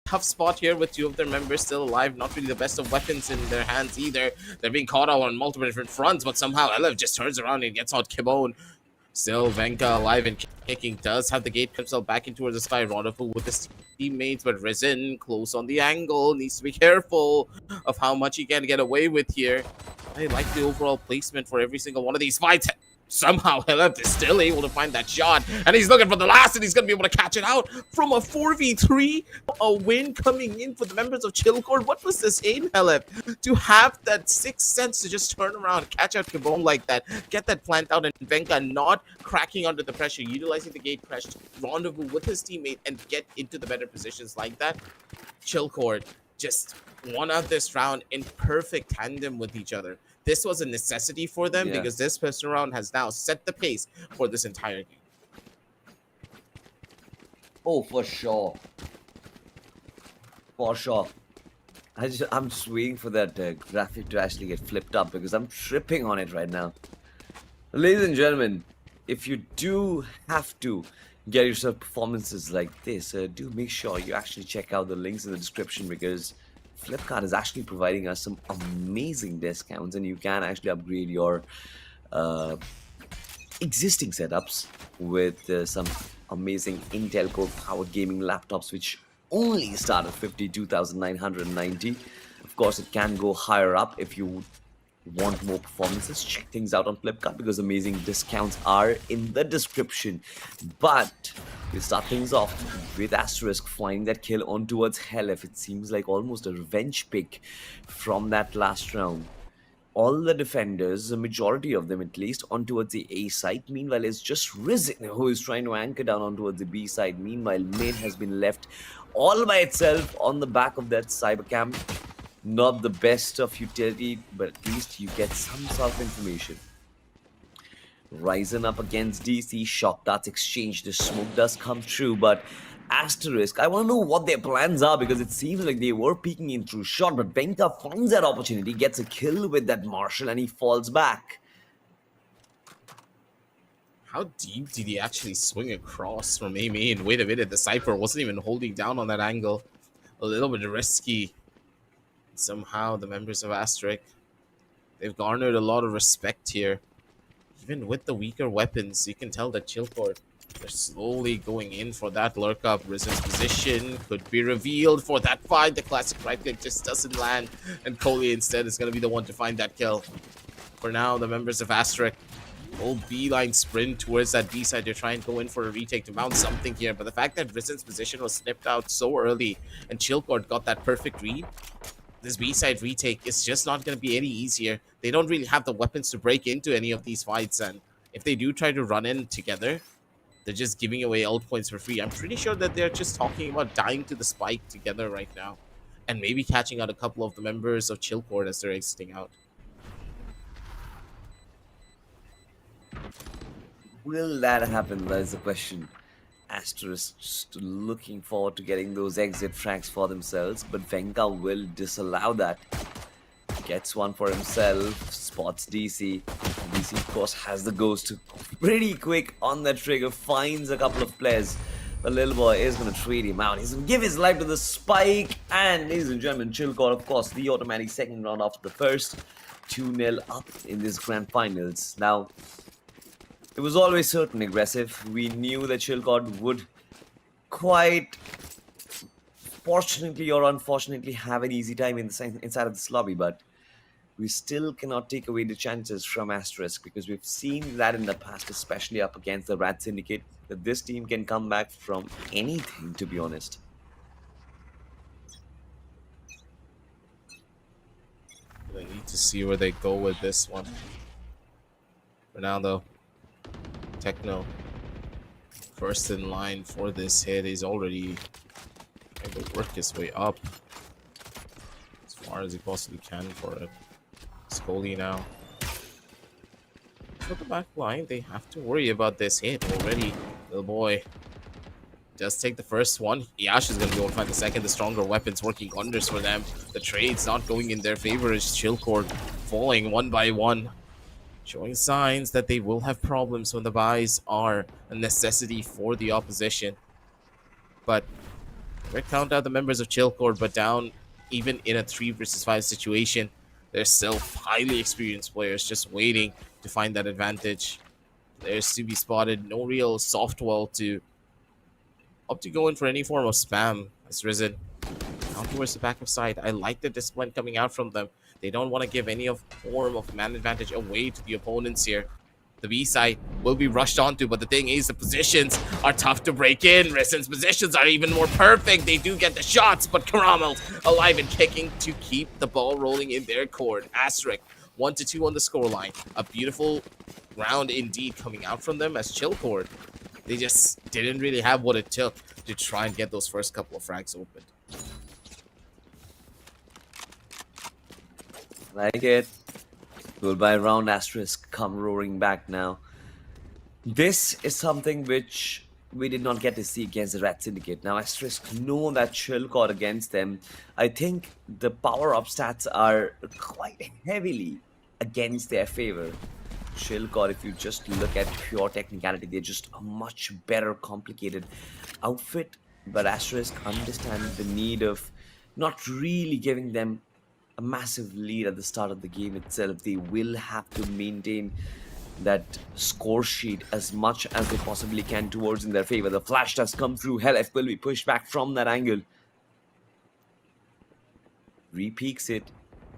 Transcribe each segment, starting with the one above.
tough spot here with two of their members still alive. Not really the best of weapons in their hands either. They're being caught out on multiple different fronts, but somehow Elef just turns around and gets out Kibone. Still, Venka alive and kicking, does have the gate himself back in towards the sky. Rodolfo with his teammates, but Risen close on the angle. Needs to be careful of how much he can get away with here. I like the overall placement for every single one of these fights. Somehow Helep is still able to find that shot, and he's looking for the last, and he's going to be able to catch it out from a 4v3. A win coming in for the members of Chillcore. What was this aim, Helep? To have that sixth sense to just turn around, catch out Kibone like that, get that plant out, and Venka not cracking under the pressure, utilizing the gate crash, rendezvous with his teammate, and get into the better positions like that. Chillcore just won out this round in perfect tandem with each other. This was a necessity for them because this person round has now set the pace for this entire game. Oh, for sure. For sure. I'm just waiting for that graphic to actually get flipped up because I'm tripping on it right now. Ladies and gentlemen, if you do have to get yourself performances like this, do make sure you actually check out the links in the description because Flipkart is actually providing us some amazing discounts, and you can actually upgrade your existing setups with some amazing Intel Core powered gaming laptops, which only start at 52,990. Of course, it can go higher up if you want more performances. Check things out on Flipkart because amazing discounts are in the description. But we start things off with Asterisk flying that kill on towards Helef. It seems like almost a revenge pick from that last round. All the defenders, a majority of them at least, on towards the A side. Meanwhile, it's just Risen who is trying to anchor down on towards the B side. Meanwhile, mid has been left all by itself on the back of that cybercam. Not the best of utility, but at least you get some sort of information. Ryzen up against DC, shock darts exchange, the smoke does come true, but Asterisk, I want to know what their plans are because it seems like they were peeking in through shot, but Venka finds that opportunity, gets a kill with that Marshall, and he falls back. How deep did he actually swing across from A main? Wait a minute, the Cypher wasn't even holding down on that angle. A little bit risky. Somehow the members of Asterisk, they've garnered a lot of respect here. Even with the weaker weapons, you can tell that Chillcore, they're slowly going in for that lurk up. Risen's position could be revealed for that fight. The classic right click just doesn't land, and Coley instead is going to be the one to find that kill. For now, the members of Asterisk, old beeline sprint towards that B side. They're trying to go in for a retake to mount something here, but the fact that Risen's position was snipped out so early and Chillcore got that perfect read, this B-side retake is just not going to be any easier. They don't really have the weapons to break into any of these fights, and if they do try to run in together, they're just giving away ult points for free. I'm pretty sure that they're just talking about dying to the spike together right now, and maybe catching out a couple of the members of Chillcore as they're exiting out. Will that happen? That is the question. Asterisk just looking forward to getting those exit frags for themselves, but Venka will disallow that. Gets one for himself, spots DC. DC, of course, has the ghost pretty quick on the trigger, finds a couple of players. The little boy is going to trade him out. He's going to give his life to the spike, and ladies and gentlemen, Chillcore, of course, the automatic second round after the first. 2-0 up in this grand finals. Now, it was always certain aggressive. We knew that Chillcore would quite fortunately or unfortunately have an easy time inside of this lobby, but we still cannot take away the chances from Asterisk because we've seen that in the past, especially up against the Rat Syndicate, that this team can come back from anything, to be honest. They need to see where they go with this one. For now, though, Techno, first in line for this hit, is already trying to work his way up as far as he possibly can for it. Scully now. For the back line, they have to worry about this hit already. Little boy does take the first one. Yash is going to be able to find the second. The stronger weapons working wonders for them. The trade's not going in their favor as Chillcore falling one by one, showing signs that they will have problems when the buys are a necessity for the opposition. But They count out the members of Chillcore, but down even in a 3 versus 5 situation, there's still highly experienced players just waiting to find that advantage. There's to be spotted, no real soft wall to opt to go in for any form of spam has risen. Down towards the back of side. I like the discipline coming out from them. They don't want to give any of form of man advantage away to the opponents here. The B side will be rushed onto, but the thing is, the positions are tough to break in. Risen's positions are even more perfect. They do get the shots, but Karamel's alive and kicking to keep the ball rolling in their court. Asterisk 1-2 on the scoreline. A beautiful round indeed coming out from them as Chillcore. They just didn't really have what it took to try and get those first couple of frags opened. Like it. Goodbye round. Asterisk come roaring back now. This is something which we did not get to see against the Red Syndicate. Now Asterisk know that Chill got against them. I think the power-up stats are quite heavily against their favor. Chill got, if you just look at pure technicality, they're just a much better complicated outfit. But Asterisk understand the need of not really giving them a massive lead at the start of the game itself. They will have to maintain that score sheet as much as they possibly can towards in their favor. The flash does come through. Hellf will be pushed back from that angle. Repeaks it,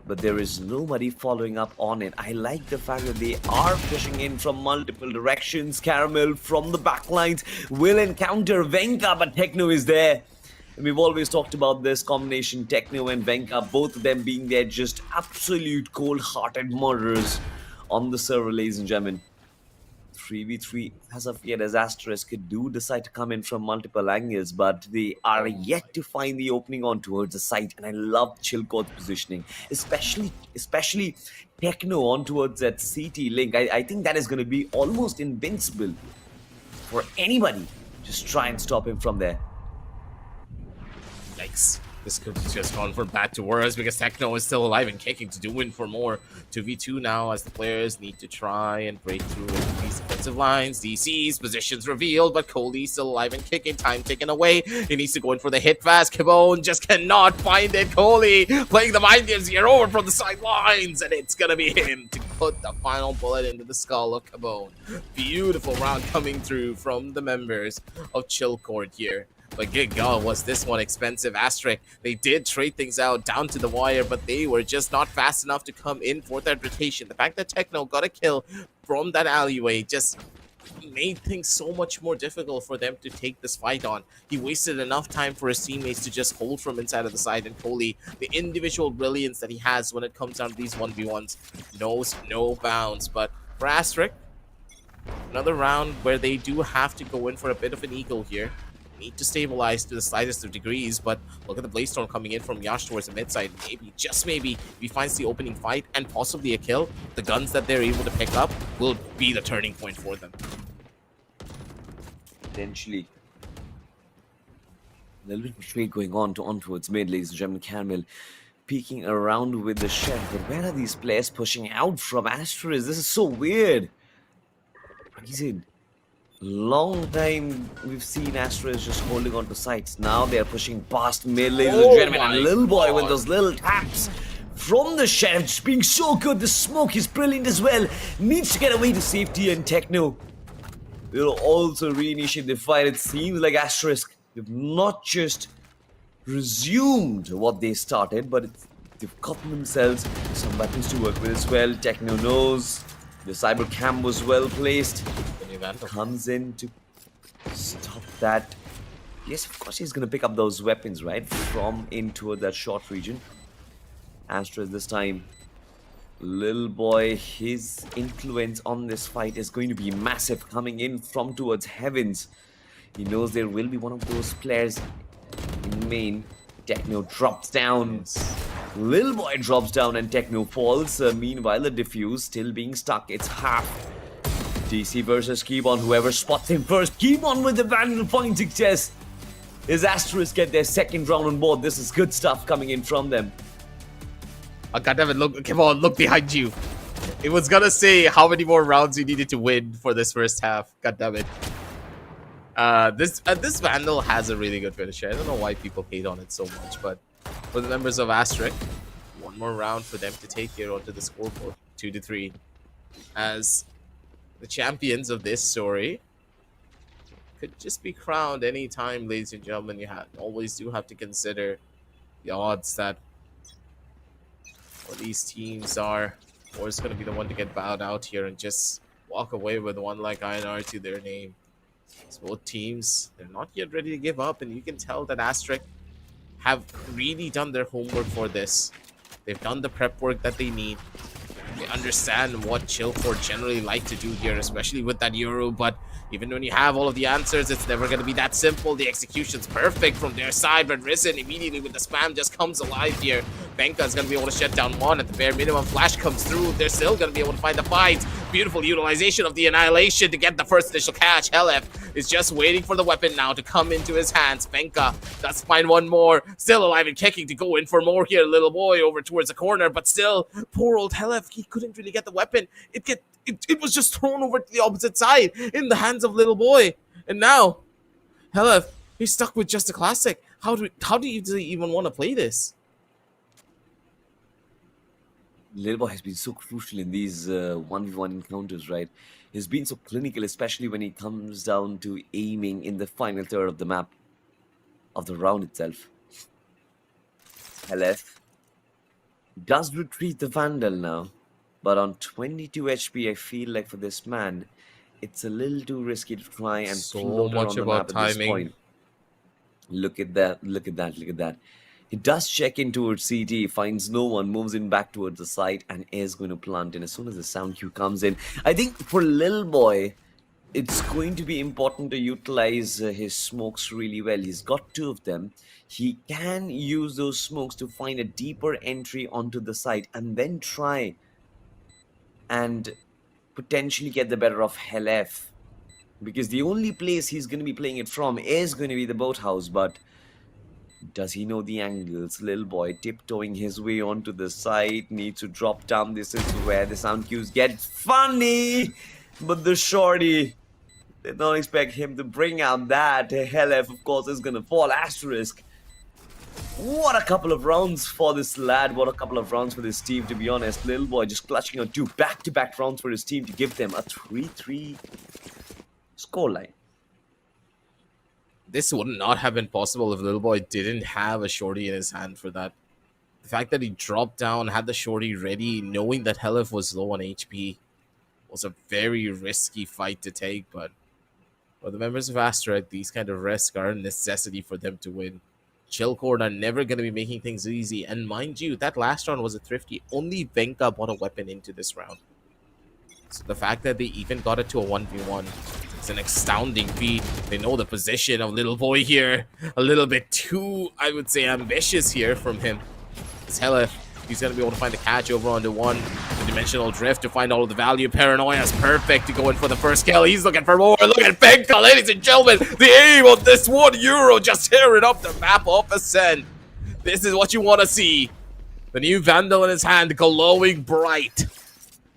but there is nobody following up on it. I like the fact that they are pushing in from multiple directions. Caramel from the backlines will encounter Venka, but Techno is there. And we've always talked about this combination, Techno and Venka, both of them being there, just absolute cold-hearted murderers on the server, ladies and gentlemen. 3v3 as of yet, as Asterisk do decide to come in from multiple angles, but they are yet to find the opening on towards the site. And I love Chillcore's positioning, especially Techno on towards that CT link. I think that is going to be almost invincible for anybody. Just try and stop him from there. Yikes. This could have just gone from bad to worse because Techno is still alive and kicking to do win for more. 2v2 now as the players need to try and break through these defensive lines. DC's positions revealed, but Coley still alive and kicking. Time taken away. He needs to go in for the hit fast. Kibone just cannot find it. Coley playing the mind games here over from the sidelines, and it's gonna be him to put the final bullet into the skull of Kibone. Beautiful round coming through from the members of Chillcore here. But good God, was this one expensive. Asterisk, they did trade things out down to the wire, but they were just not fast enough to come in for that rotation. The fact that Techno got a kill from that alleyway just made things so much more difficult for them to take this fight on. He wasted enough time for his teammates to just hold from inside of the side, and Coley, the individual brilliance that he has when it comes down to these 1v1s, knows no bounds. But for Asterisk, another round where they do have to go in for a bit of an eagle here. Need to stabilize to the slightest of degrees, but look at the Blaze Storm coming in from Yash towards the mid side. Maybe, just maybe, if he finds the opening fight and possibly a kill, the guns that they're able to pick up will be the turning point for them. Potentially. A little bit of trade going on towards mid, ladies and gentlemen. Caramel peeking around with the chef, but where are these players pushing out from? Asterisk, this is so weird. He's in. Long time we've seen Asterisk just holding on to sites. Now they're pushing past mid, ladies and gentlemen. And Little Boy with those little taps from the Sheriff just being so good. The smoke is brilliant as well. Needs to get away to safety, and Techno will also reinitiate the fight. It seems like Asterisk, they've not just resumed what they started, but they've gotten themselves some weapons to work with as well. Techno knows the cyber cam was well placed. Comes in to stop that. Yes, of course he's going to pick up those weapons, right? From in toward that short region. Asterisk this time. Little Boy, his influence on this fight is going to be massive. Coming in from towards Heavens. He knows there will be one of those players in main. Techno drops down. Little Boy drops down and Techno falls. Meanwhile, the Diffuse still being stuck. It's half. DC versus Keybon, whoever spots him first. Keybon with the Vandal point success. Is Asterisk get their second round on board? This is good stuff coming in from them. Oh, goddammit, look, come on, look behind you. It was gonna say how many more rounds you needed to win for this first half. Goddammit. This Vandal has a really good finisher. I don't know why people hate on it so much, but for the members of Asterisk, one more round for them to take here onto the scoreboard, 2-3, as the champions of this story could just be crowned anytime, ladies and gentlemen. You always do have to consider the odds that what these teams are, or is going to be the one to get bowed out here and just walk away with one like INR to their name. So both teams, they're not yet ready to give up, and you can tell that Asterisk have really done their homework for this. They've done the prep work that they need. They understand what Chillford generally like to do here, especially with that Euro, but even when you have all of the answers, it's never going to be that simple. The execution's perfect from their side, but Risen immediately with the spam just comes alive here. Benka's going to be able to shut down one at the bare minimum. Flash comes through. They're still going to be able to find the fight. Beautiful utilization of the Annihilation to get the first initial catch. Helef is just waiting for the weapon now to come into his hands. Benka does find one more. Still alive and kicking to go in for more here. Little boy over towards the corner, but still, poor old Helef, he couldn't really get the weapon. It was just thrown over to the opposite side in the hands of Little Boy. And now, Helef, he's stuck with just a classic. How do you even want to play this? Little Boy has been so crucial in these 1v1 encounters, right? He's been so clinical, especially when it comes down to aiming in the final third of the map, of the round itself. LF does retreat the Vandal now, but on 22 HP, I feel like for this man, it's a little too risky to try and So float much around the about map at this timing. point. Look at that, look at that, look at that. He does check in towards CT, finds no one, moves in back towards the site, and is going to plant in as soon as the sound cue comes in. I think for Lil Boy, it's going to be important to utilize his smokes really well. He's got two of them. He can use those smokes to find a deeper entry onto the site and then try and potentially get the better of Helef. Because the only place he's going to be playing it from is going to be the boathouse, but does he know the angles? Little boy tiptoeing his way onto the side, needs to drop down. This is where the sound cues get funny. But the shorty, they don't expect him to bring out that. Helef, of course, is going to fall. Asterisk. What a couple of rounds for this lad. What a couple of rounds for this team, to be honest. Little boy just clutching on two back-to-back rounds for his team to give them a 3-3 scoreline. This would not have been possible if Little Boy didn't have a shorty in his hand for that. The fact that he dropped down, had the shorty ready, knowing that Helef was low on HP, was a very risky fight to take, but for the members of Asterisk, these kind of risks are a necessity for them to win. Chillcord are never going to be making things easy, and mind you, that last round was a thrifty. Only Venka bought a weapon into this round. So the fact that they even got it to a 1v1 is an astounding feat. They know the position of Little Boy here. A little bit too, I would say, ambitious here from him. It's Helef. He's going to be able to find the catch over onto one. The dimensional drift to find all of the value. Paranoia is perfect to go in for the first kill. He's looking for more. Look at Benka, ladies and gentlemen. The aim of this 1 euro just tearing up the map off Ascend. This is what you want to see. The new Vandal in his hand, glowing bright,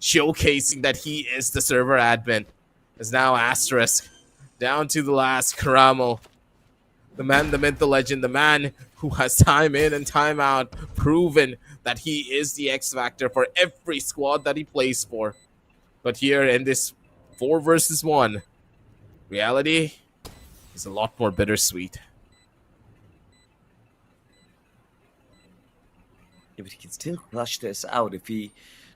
showcasing that he is the server admin. Is now Asterisk down to the last Karamo. The man, the myth, the legend, the man who has time in and time out proven that he is the X Factor for every squad that he plays for. But here in this 4 versus 1, reality is a lot more bittersweet. Yeah, but he can still clutch this out if he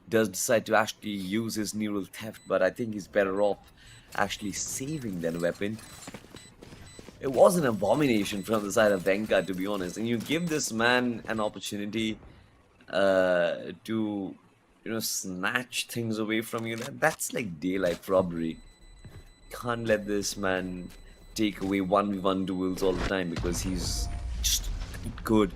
does decide to actually use his neural theft, but I think he's better off actually saving that weapon. It was an abomination from the side of Venka, to be honest, and you give this man an opportunity to snatch things away from you. That's like daylight robbery. Can't let this man take away 1v1 duels all the time because he's just good.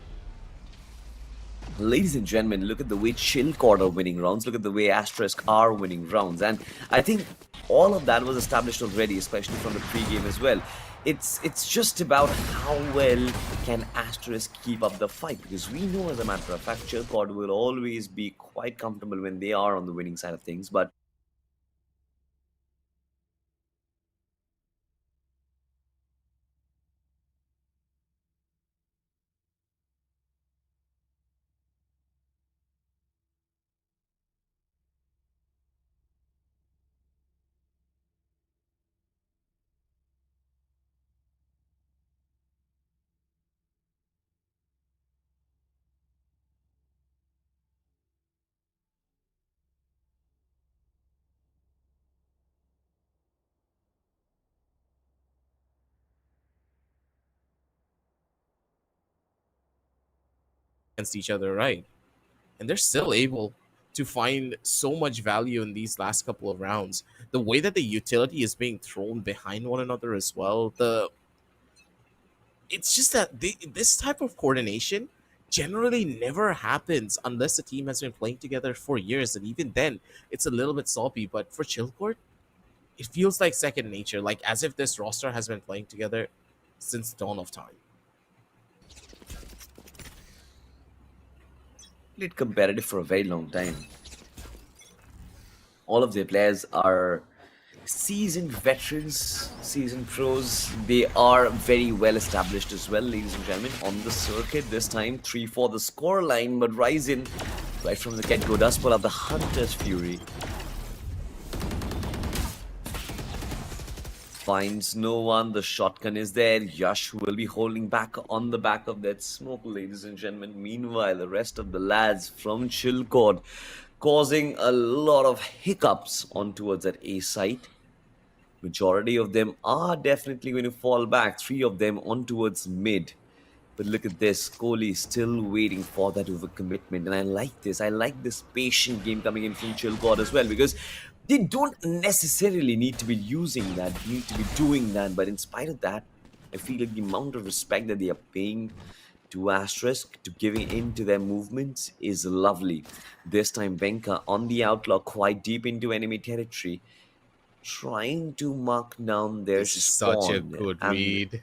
Ladies and gentlemen, look at the way Chillcord are winning rounds. Look at the way Asterisk are winning rounds. And I think all of that was established already, especially from the pre-game as well. It's just about how well can Asterisk keep up the fight. Because we know, as a matter of fact, Chillcord will always be quite comfortable when they are on the winning side of things. But against each other, right? And they're still able to find so much value in these last couple of rounds. The way that the utility is being thrown behind one another as well. It's just that this type of coordination generally never happens unless the team has been playing together for years, and even then, it's a little bit sloppy. But for Chillcourt, it feels like second nature, like as if this roster has been playing together since dawn of time. Played competitive for a very long time. All of their players are seasoned veterans, seasoned pros. They are very well established as well, ladies and gentlemen, on the circuit. This time 3-4 the score line, but Ryzen right from the get-go does pull out the Hunter's Fury. Finds no one. The shotgun is there. Yash will be holding back on the back of that smoke, ladies and gentlemen. Meanwhile, the rest of the lads from Chillcourt causing a lot of hiccups on towards that A site. Majority of them are definitely going to fall back. 3 of them on towards mid. But look at this. Kohli still waiting for that overcommitment. And I like this. I like this patient game coming in from Chillcourt as well, because they don't necessarily need to be using that, need to be doing that. But in spite of that, I feel like the amount of respect that they are paying to Asterisk, to giving in to their movements, is lovely. This time, Venka on the outlaw, quite deep into enemy territory, trying to mark down their This is spawn. such a good read.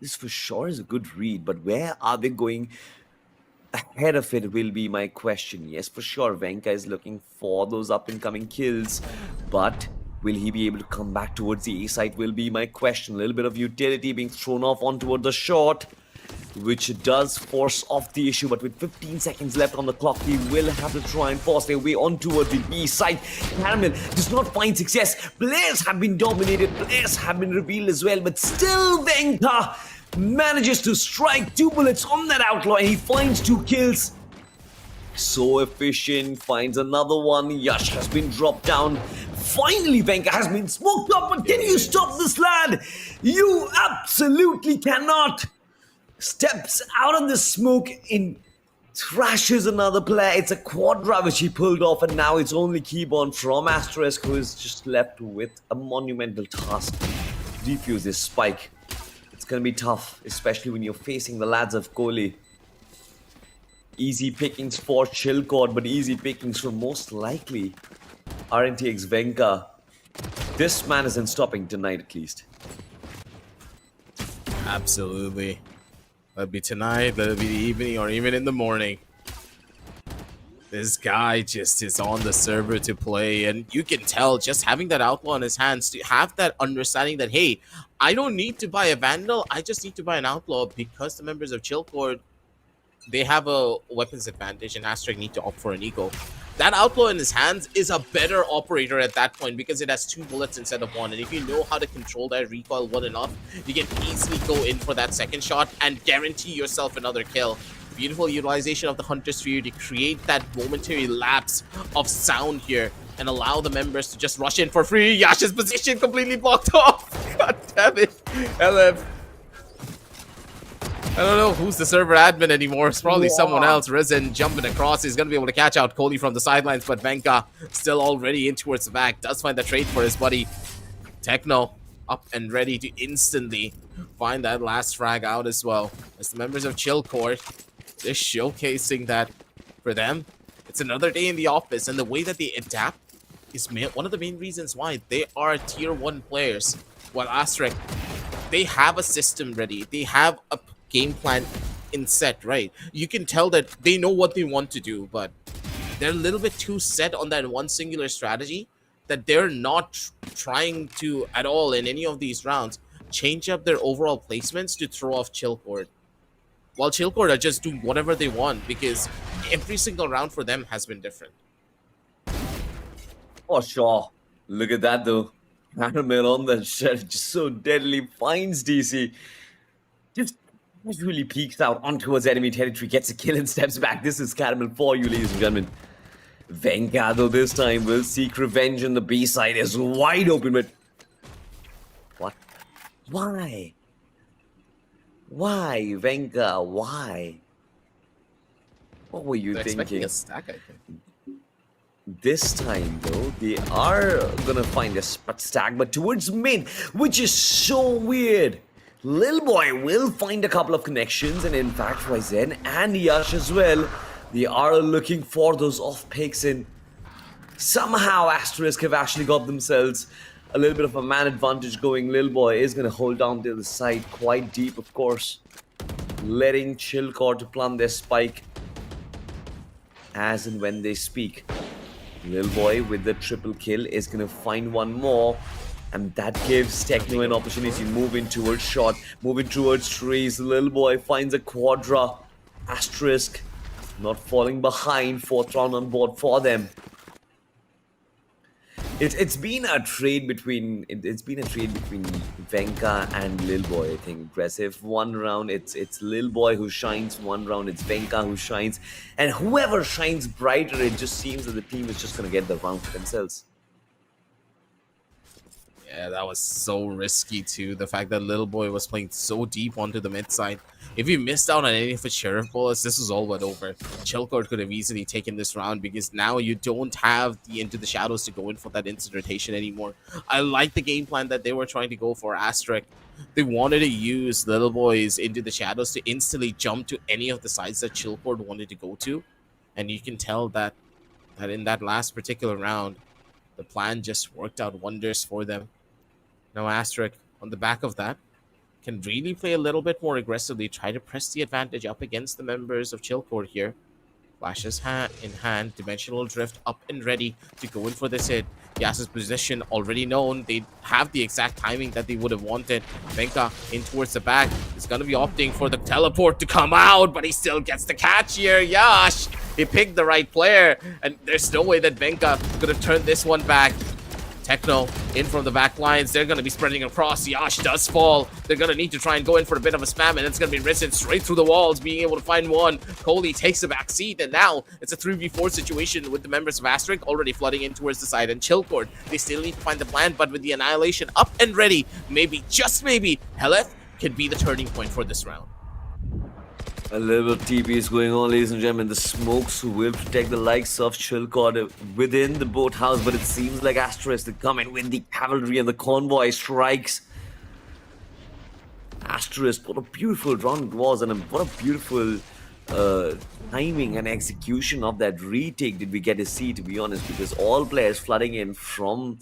This for sure is a good read, but where are they going ahead of it will be my question. Yes, for sure, Venka is looking for those up-and-coming kills, but will he be able to come back towards the A site will be my question. A little bit of utility being thrown off onto the short, which does force off the issue, but with 15 seconds left on the clock, he will have to try and force their way on toward the B side. Caramel does not find success. Players have been dominated, players have been revealed as well, but still Venka manages to strike 2 bullets on that outlaw, and he finds 2 kills. So efficient, finds another one. Yash has been dropped down. Finally, Venka has been smoked up, but can you stop this lad? You absolutely cannot. Steps out of the smoke in, thrashes another player. It's a quadra which he pulled off, and now it's only Keyborn from Asterisk who is just left with a monumental task. Defuse this spike. It's gonna be tough, especially when you're facing the lads of Kohli. Easy pickings for Chillcourt, but easy pickings for most likely RNTX Venka. This man isn't stopping tonight, at least. Absolutely. That'll be tonight, that'll be the evening, or even in the morning. This guy just is on the server to play, and you can tell just having that outlaw in his hands, to have that understanding that, hey, I don't need to buy a Vandal, I just need to buy an outlaw, because the members of Chillcourt, they have a weapons advantage, and Asterisk need to opt for an eco. That outlaw in his hands is a better operator at that point, because it has 2 bullets instead of 1, and if you know how to control that recoil well enough, you can easily go in for that second shot and guarantee yourself another kill. Beautiful utilization of the Hunter's Fury to create that momentary lapse of sound here and allow the members to just rush in for free. Yash's position completely blocked off. God damn it. LF. I don't know who's the server admin anymore. It's probably someone else. Risen jumping across. He's going to be able to catch out Kohli from the sidelines, but Venka still already in towards the back. Does find the trade for his buddy. Techno up and ready to instantly find that last frag out as well. As the members of Chillcourt, they're showcasing that for them, it's another day in the office, and the way that they adapt is one of the main reasons why they are tier 1 players. While Asterisk, they have a system ready. They have a game plan in set, right? You can tell that they know what they want to do, but they're a little bit too set on that one singular strategy that they're not trying to at all in any of these rounds change up their overall placements to throw off Chillcourt. While Chillcourt are just doing whatever they want, because every single round for them has been different. Oh, sure. Look at that, though. Caramel on the shelf, just so deadly. Finds DC. Just really peeks out on towards enemy territory, gets a kill and steps back. This is Caramel for you, ladies and gentlemen. Venka, though, this time will seek revenge, and the B side is wide open, but... What? Why? Why, Venka? Why? What were you They're expecting a thinking? stack, I think. This time, though, they are gonna find a stack, but towards mid, which is so weird. Lil Boy will find a couple of connections, and in fact, Ryzen and Yash as well. They are looking for those off picks, and somehow Asterisk have actually got themselves a little bit of a man advantage going. Lil Boy is gonna hold down to the side quite deep, of course, letting Chillcore to plumb their spike as and when they speak. Lil Boy with the triple kill is going to find one more. And that gives Can they Techno an go opportunity for to move in towards shot, moving towards trees. Lil Boy finds a quadra. Asterisk not falling behind. Fourth round on board for them. It's been a trade between Venka and Lil Boy. I think aggressive. One round it's Lil Boy who shines. One round it's Venka who shines, and whoever shines brighter, it just seems that the team is just gonna get the round for themselves. Yeah, that was so risky too. The fact that Little Boy was playing so deep onto the mid side. If he missed out on any of his sheriff bullets, this was all but over. Chillcord could have easily taken this round because now you don't have the Into the Shadows to go in for that instant rotation anymore. I like the game plan that they were trying to go for Asterisk. They wanted to use Little Boy's Into the Shadows to instantly jump to any of the sides that Chillcord wanted to go to. And you can tell that in that last particular round, the plan just worked out wonders for them. Now Asterisk, on the back of that, can really play a little bit more aggressively, try to press the advantage up against the members of Chillcore here. Flashes in hand, Dimensional Drift up and ready to go in for this hit. Yas's position already known. They have the exact timing that they would have wanted. Venka in towards the back is going to be opting for the teleport to come out, but he still gets the catch here. Yash, he picked the right player, and there's no way that Venka could have turned this one back. Techno in from the back lines. They're going to be spreading across. Yash does fall. They're going to need to try and go in for a bit of a spam, and it's going to be Risen straight through the walls, being able to find one. Coley takes the back seat, and now it's a 3v4 situation with the members of Asterisk already flooding in towards the side. And Chillcord, they still need to find the plan, but with the Annihilation up and ready, maybe, just maybe, Heleth can be the turning point for this round. A little TP is going on, ladies and gentlemen. The smokes will protect the likes of Chilcod within the boathouse, but it seems like Asterisk to come in with the cavalry and the convoy strikes. Asterisk, what a beautiful round it was, and what a beautiful timing and execution of that retake did we get to see, to be honest, because all players flooding in from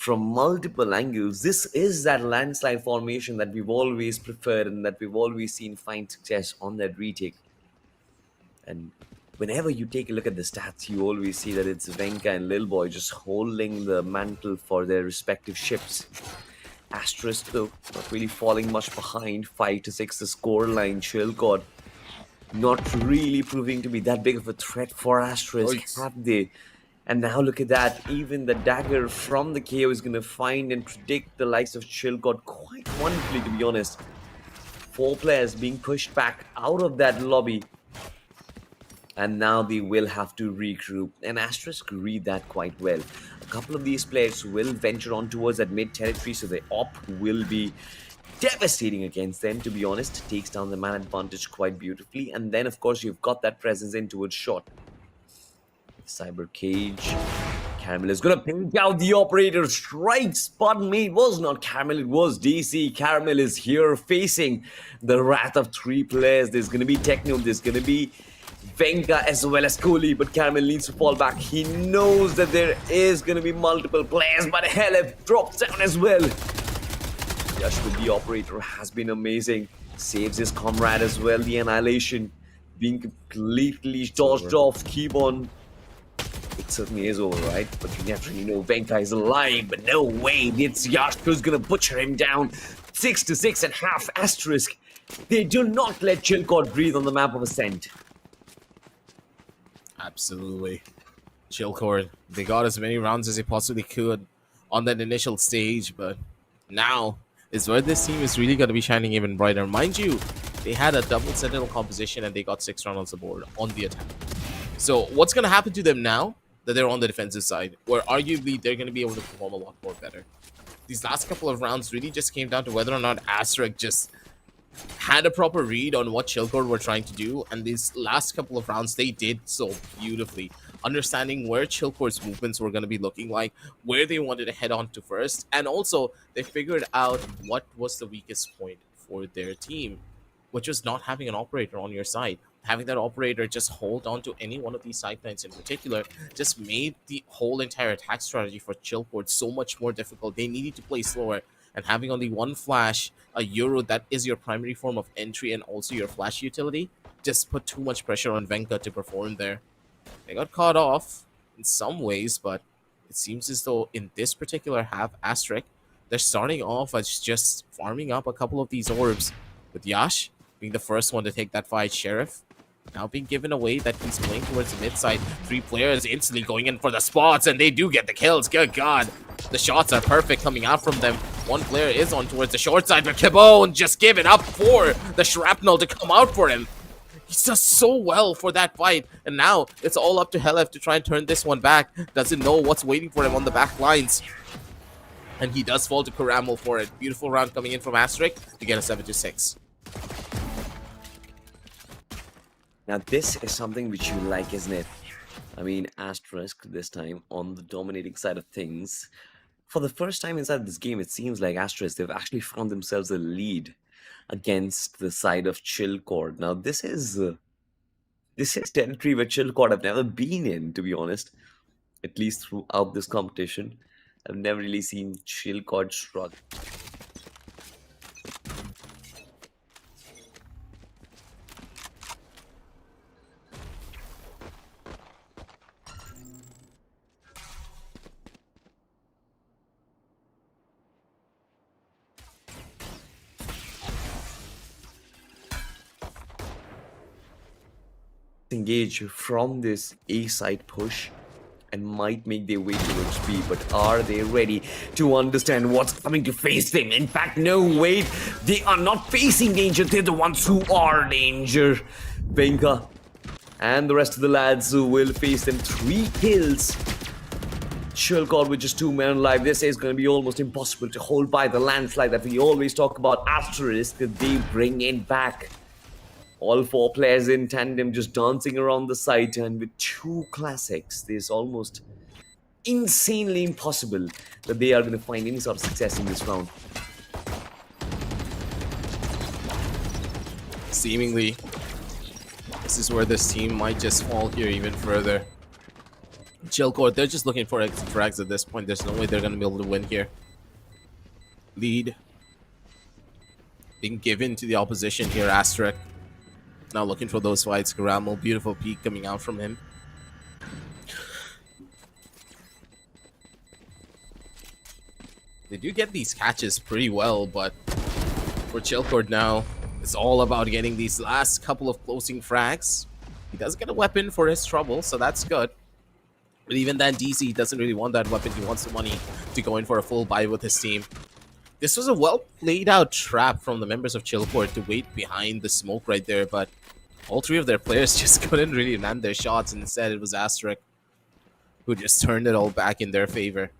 multiple angles. This is that landslide formation that we've always preferred and that we've always seen find success on that retake. And whenever you take a look at the stats, you always see that it's Venka and Lil Boy just holding the mantle for their respective ships. Asterisk, though, not really falling much behind. 5-6 the scoreline. Chillcord not really proving to be that big of a threat for Asterisk, have they? And now look at that. Even the dagger from the KO is going to find and predict the likes of Chillcord quite wonderfully, to be honest. 4 players being pushed back out of that lobby. And now they will have to regroup. And Asterisk read that quite well. A couple of these players will venture on towards that mid territory, so the op will be devastating against them, to be honest. Takes down the man advantage quite beautifully. And then, of course, you've got that presence in towards shot. Cyber Cage. Caramel is gonna pick out the operator. Strikes. Pardon me, it was not Caramel, it was DC. Caramel is here facing the wrath of 3 players. There's gonna be Techno, there's gonna be Venka as well as Kohli, but Caramel needs to fall back. He knows that there is gonna be multiple players, but Helef drops down as well. Yash with the operator has been amazing. Saves his comrade as well. The Annihilation being completely dodged off. Keep on. It certainly is over, right? But you naturally know Venka is alive, but no way. It's Yash who's gonna butcher him down. 6-6.5 Asterisk. They do not let Chillcord breathe on the map of Ascent. Absolutely. Chillcord, they got as many rounds as they possibly could on that initial stage, but now is where this team is really going to be shining even brighter. Mind you, they had a double sentinel composition and they got 6 rounds aboard on the attack. So what's going to happen to them now that they're on the defensive side, where arguably they're going to be able to perform a lot more better? These last couple of rounds really just came down to whether or not Asterisk just had a proper read on what Chillcore were trying to do, and these last couple of rounds they did so beautifully, understanding where Chillcore's movements were going to be looking like, where they wanted to head on to first, and also they figured out what was the weakest point for their team, which was not having an operator on your side. Having that operator just hold on to any one of these side lines in particular just made the whole entire attack strategy for Chillcore so much more difficult. They needed to play slower, and having only one flash, a Euro that is your primary form of entry and also your flash utility, just put too much pressure on Venka to perform there. They got caught off in some ways, but it seems as though in this particular half, Asterisk, they're starting off as just farming up a couple of these orbs, with Yash being the first one to take that fight. Sheriff now being given away that he's playing towards the mid side. Three players instantly going in for the spots, and they do get the kills. Good God. The shots are perfect coming out from them. One player is on towards the short side, but Kibone just giving up for the shrapnel to come out for him. He does so well for that fight, and now it's all up to Helef to try and turn this one back. Doesn't know what's waiting for him on the back lines. And he does fall to Karamel for it. Beautiful round coming in from Asterisk to get a 7-6. Now, this is something which you like, isn't it? I mean, Asterisk this time on the dominating side of things. For the first time inside this game, it seems like Asterisk, they've actually found themselves a lead against the side of Chillcore. Now, this is territory where Chillcore have never been in, to be honest. At least throughout this competition, I've never really seen Chillcore struggle. Engage from this A side push and might make their way towards B, but are they ready to understand what's coming to face them? In fact, no, wait, they are not facing danger, they're the ones who are danger. Venka and the rest of the lads who will face them. 3 kills. Chillcore with just 2 men alive. This is going to be almost impossible to hold by the landslide that we always talk about. Asterisk, they bring it back. All 4 players in tandem just dancing around the site, and with 2 classics, there's almost insanely impossible that they are going to find any sort of success in this round. Seemingly, this is where this team might just fall here even further. Chillcore, they're just looking for exit frags at this point. There's no way they're going to be able to win here. Lead being given to the opposition here. Asterisk now looking for those fights. Karamel, beautiful peek coming out from him. They do get these catches pretty well, but for Chillcore now, it's all about getting these last couple of closing frags. He does get a weapon for his trouble, so that's good. But even then, DC doesn't really want that weapon. He wants the money to go in for a full buy with his team. This was a well played out trap from the members of Chillcore to wait behind the smoke right there, but all 3 of their players just couldn't really land their shots, and instead it was Asterisk who just turned it all back in their favor.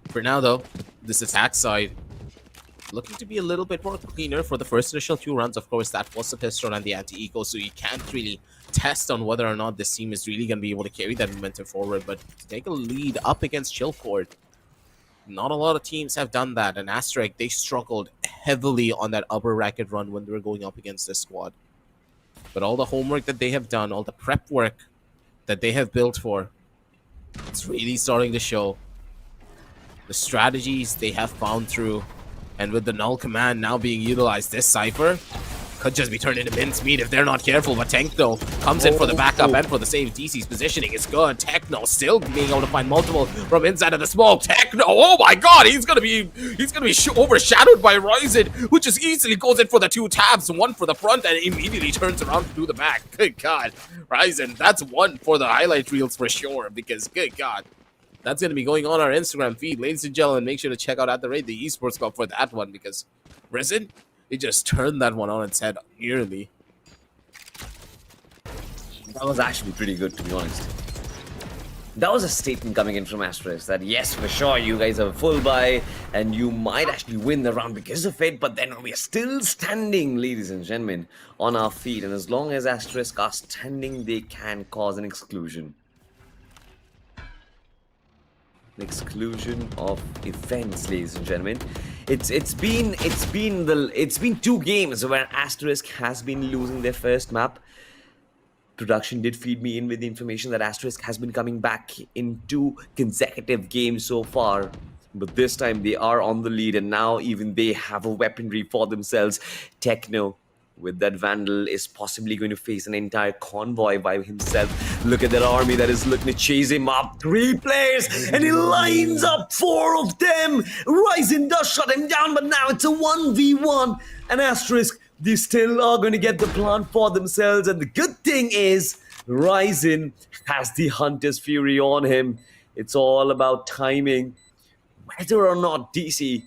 For now though, this attack side looking to be a little bit more cleaner for the first initial 2 rounds. Of course, that was the pistol and the anti-eco, so you can't really test on whether or not this team is really going to be able to carry that momentum forward, but to take a lead up against Chillcore, not a lot of teams have done that, and Asterisk, they struggled heavily on that upper bracket run when they were going up against this squad. But all the homework that they have done, all the prep work that they have built for, it's really starting to show. The strategies they have found through, and with the null command now being utilized, this Cypher could just be turned into mincemeat if they're not careful, but Techno comes in for the backup and for the save. DC's positioning is good. Techno still being able to find multiple from inside of the smoke. Techno, oh my god, he's gonna be overshadowed by Ryzen, who just easily goes in for the 2 tabs, one for the front and immediately turns around to do the back. Good god, Ryzen, that's one for the highlight reels for sure, because good god, that's going to be going on our Instagram feed. Ladies and gentlemen, make sure to check out at the rate the Esports Cup for that one, because Ryzen, he just turned that one on its head nearly. That was actually pretty good, to be honest. That was a statement coming in from Asterisk that yes, for sure, you guys have a full buy and you might actually win the round because of it, but then we are still standing, ladies and gentlemen, on our feet. And as long as Asterisk are standing, they can cause an exclusion. An exclusion of events, ladies and gentlemen. It's been 2 games where Asterisk has been losing their first map. Production did feed me in with the information that Asterisk has been coming back in 2 consecutive games so far. But this time they are on the lead, and now even they have a weaponry for themselves. Techno, with that Vandal, is possibly going to face an entire convoy by himself. Look at that army that is looking to chase him up. 3 players, and he lines up 4 of them. Ryzen does shut him down, but now it's a 1v1. And Asterisk, they still are going to get the plant for themselves. And the good thing is, Ryzen has the Hunter's Fury on him. It's all about timing. Whether or not DC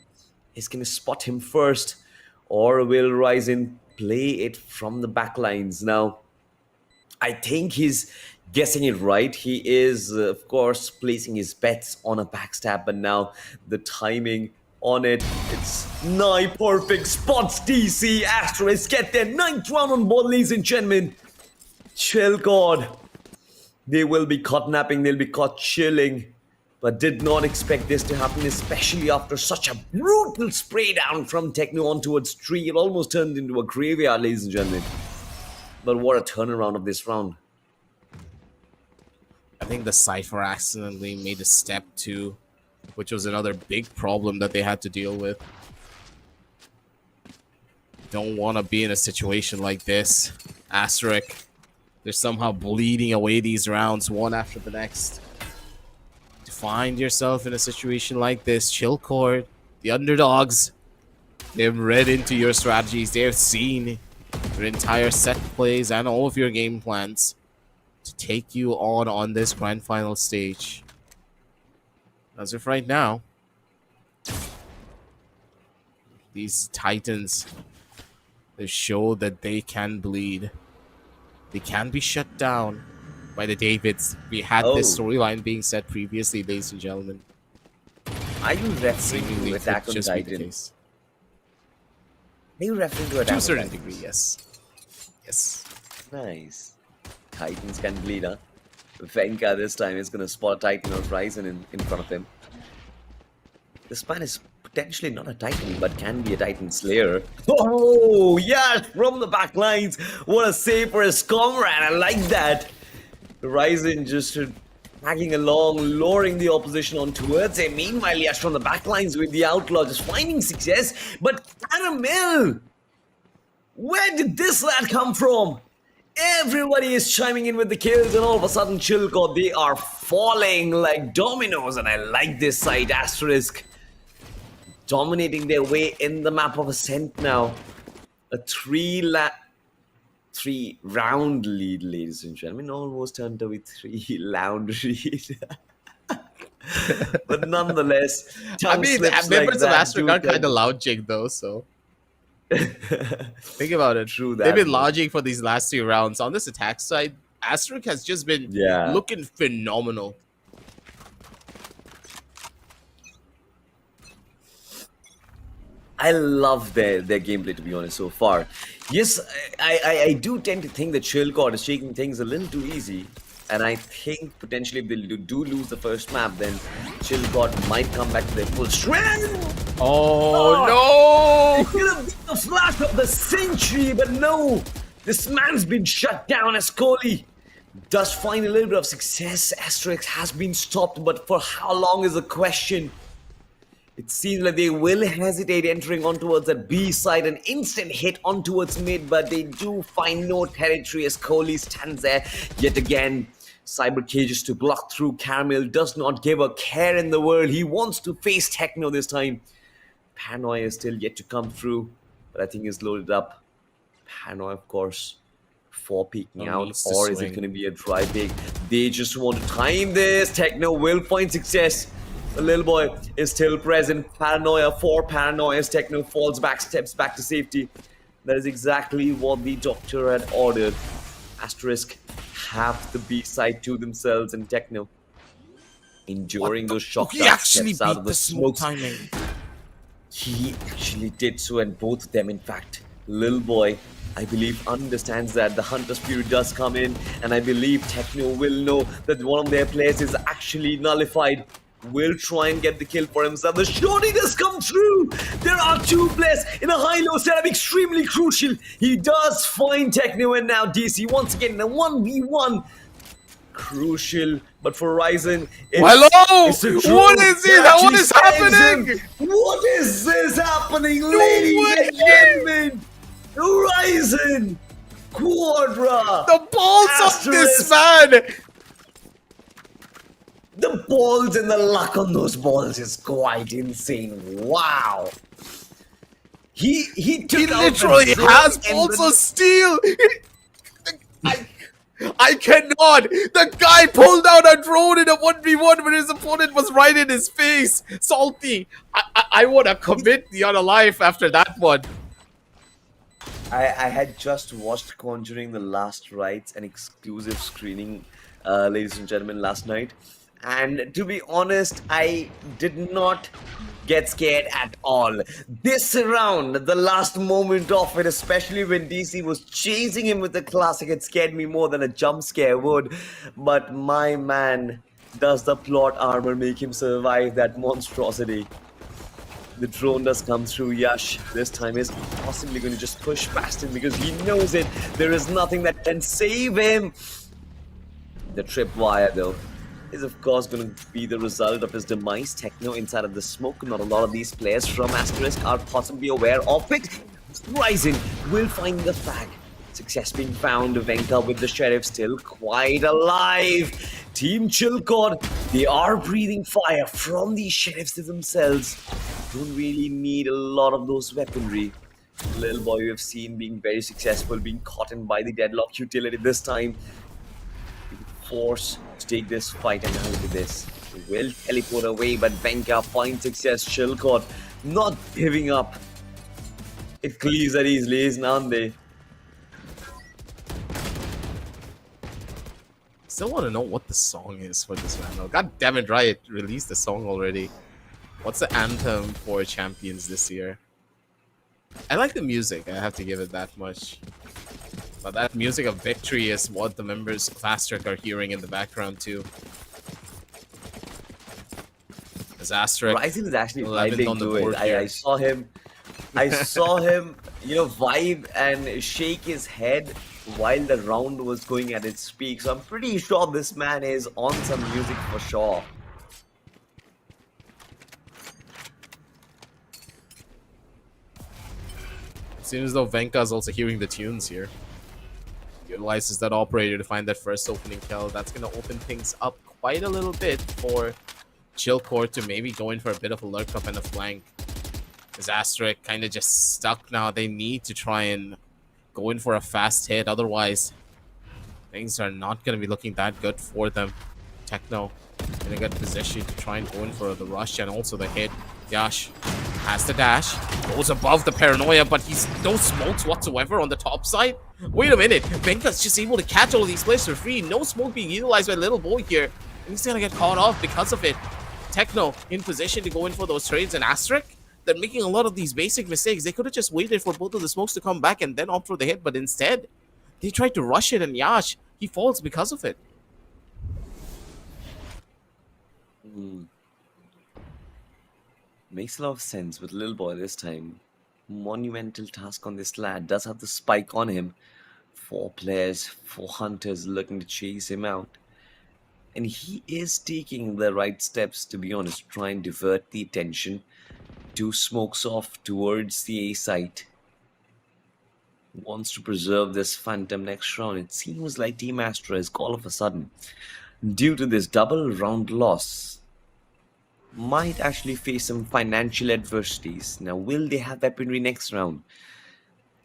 is going to spot him first, or will Ryzen play it from the backlines. Now, I think he's guessing it right. He is, of course, placing his bets on a backstab, but now the timing on it, it's nigh perfect. Spots DC. Asterisk get their 9th round on board, ladies and gentlemen. Chill God. They will be caught napping, they'll be caught chilling. But did not expect this to happen, especially after such a brutal spray down from Techno on towards 3. It almost turned into a graveyard, ladies and gentlemen. But what a turnaround of this round. I think the Cypher accidentally made a step 2, which was another big problem that they had to deal with. Don't want to be in a situation like this. Asterisk, they're somehow bleeding away these rounds, one after the next. To find yourself in a situation like this, Chill Court, the underdogs, they've read into your strategies. They have seen your entire set plays and all of your game plans to take you on this grand final stage. As of right now, these Titans, they show that they can bleed. They can be shut down by the Davids. We had this storyline being set previously, ladies and gentlemen. Are you referring to Attack on Titan? Are you referring to Attack on Titan? To a certain degree, yes. Yes. Nice. Titans can bleed, huh? Venka this time is going to spot a Titan or Ryzen in front of him. This man is potentially not a Titan, but can be a Titan Slayer. Oh, yes, from the back lines. What a save for his comrade. I like that. Ryzen just dragging along, luring the opposition on towards him. Meanwhile, Yash from the back lines with the Outlaw just finding success. But Caramel, where did this lad come from? Everybody is chiming in with the kills, and all of a sudden, Chilko, they are falling like dominoes. And I like this side. Asterisk dominating their way in the map of Ascent now. A 3-round lead, ladies and gentlemen. Almost turned to a 3-round lead. But nonetheless, I mean, members of Asterisk are kind of lounging though, so. Think about it. True that. They've been lounging for these last 2 rounds. On this attack side, Asterisk has just been looking phenomenal. I love their gameplay, to be honest, so far. Yes, I do tend to think that Chillcord is taking things a little too easy. And I think potentially if they do lose the first map, then Chillcord might come back to their full strength. Oh no! It could have been the flash of the century, but no! This man's been shut down as Kohli does find a little bit of success. Asterisk has been stopped, but for how long is the question? It seems like they will hesitate entering on towards that B side. An instant hit on towards mid, but they do find no territory as Kohli stands there yet again. Cyber cages to block through. Caramel does not give a care in the world. He wants to face Techno this time. Panoy is still yet to come through, but I think he's loaded up. Panoy, of course, for peeking out, or is it going to be a dry pick? They just want to time this. Techno will find success. The little boy is still present. Paranoia for Paranoia as Techno falls back, steps back to safety. That is exactly what the doctor had ordered. Asterisk have the B side to themselves, and Techno What enduring the? those Oh, shock he dart actually steps out beat of the the smoke smokes. timing. He actually did so, and both of them, in fact, Lil Boy, I believe, understands that the hunter spirit does come in, and I believe Techno will know that one of their players is actually nullified. Will try and get the kill for himself. The shorty does come through. There are two players in a high-low setup, extremely crucial. He does find Techno, and now DC once again in a 1v1. Crucial, but for Ryzen, Hello! it's a What drone is that it? What actually is spans him. happening? What is this happening, No ladies and way! gentlemen? Ryzen, Quadra, The balls of this Asterisk. man! The balls and the luck on those balls is quite insane. Wow. He He took out the literally drone has and balls of the steel! I, I cannot! The guy pulled out a drone in a 1v1 when his opponent was right in his face! Salty! I want to commit the other life after that one. I had just watched Conjuring the Last Rites, an exclusive screening, ladies and gentlemen, last night. And to be honest, I did not get scared at all. This round, the last moment of it, especially when DC was chasing him with the classic, it scared me more than a jump scare would. But my man, does the plot armor make him survive that monstrosity? The drone does come through. Yash this time is possibly going to just push past him because he knows it. There is nothing that can save him. The tripwire, though, is of course going to be the result of his demise. Techno inside of the smoke. Not a lot of these players from Asterisk are possibly aware of it. Ryzen will find the flag. Success being found. Venka with the sheriff still quite alive. Team Chilcod, they are breathing fire from these sheriffs themselves. Don't really need a lot of those weaponry. Little boy you have seen being very successful, being caught in by the deadlock utility this time. Force to take this fight, and now look at this. Will teleport away, but Venka finds success. Chilcod not giving up. It clears that easily, isn't they? Still want to know what the song is for this round. God damn it, Riot released the song already. What's the anthem for champions this year? I like the music, I have to give it that much. But that music of victory is what the members of Asterisk are hearing in the background too. As Asterisk, Ryzen is actually 11th on vibing the to it. board I here. saw him. I saw him, vibe and shake his head while the round was going at its peak. So I'm pretty sure this man is on some music for sure. Seems as though Venka is also hearing the tunes here. Utilizes that operator to find that first opening kill. That's going to open things up quite a little bit for Chillcore to maybe go in for a bit of a lurk up and a flank. As Asterisk kind of just stuck now. They need to try and go in for a fast hit. Otherwise, things are not going to be looking that good for them. Techno in a good position to try and go in for the rush and also the hit. Yash has the dash, goes above the paranoia, but he's no smokes whatsoever on the top side. Wait a minute, Venka's just able to catch all of these players for free. No smoke being utilized by Little Boy here. And he's gonna get caught off because of it. Techno in position to go in for those trades, and Asterisk, they're making a lot of these basic mistakes. They could have just waited for both of the smokes to come back and then opt for the hit, but instead, they tried to rush it, and Yash, he falls because of it. Makes a lot of sense with Lil Boy this time. Monumental task on this lad. Does have the spike on him. 4 players, 4 hunters looking to chase him out. And he is taking the right steps, to be honest. Try and divert the attention. 2 smokes off towards the A site. Wants to preserve this phantom next round. It seems like Team Asterisk all of a sudden, due to this double round loss, might actually face some financial adversities. Now, will they have weaponry next round?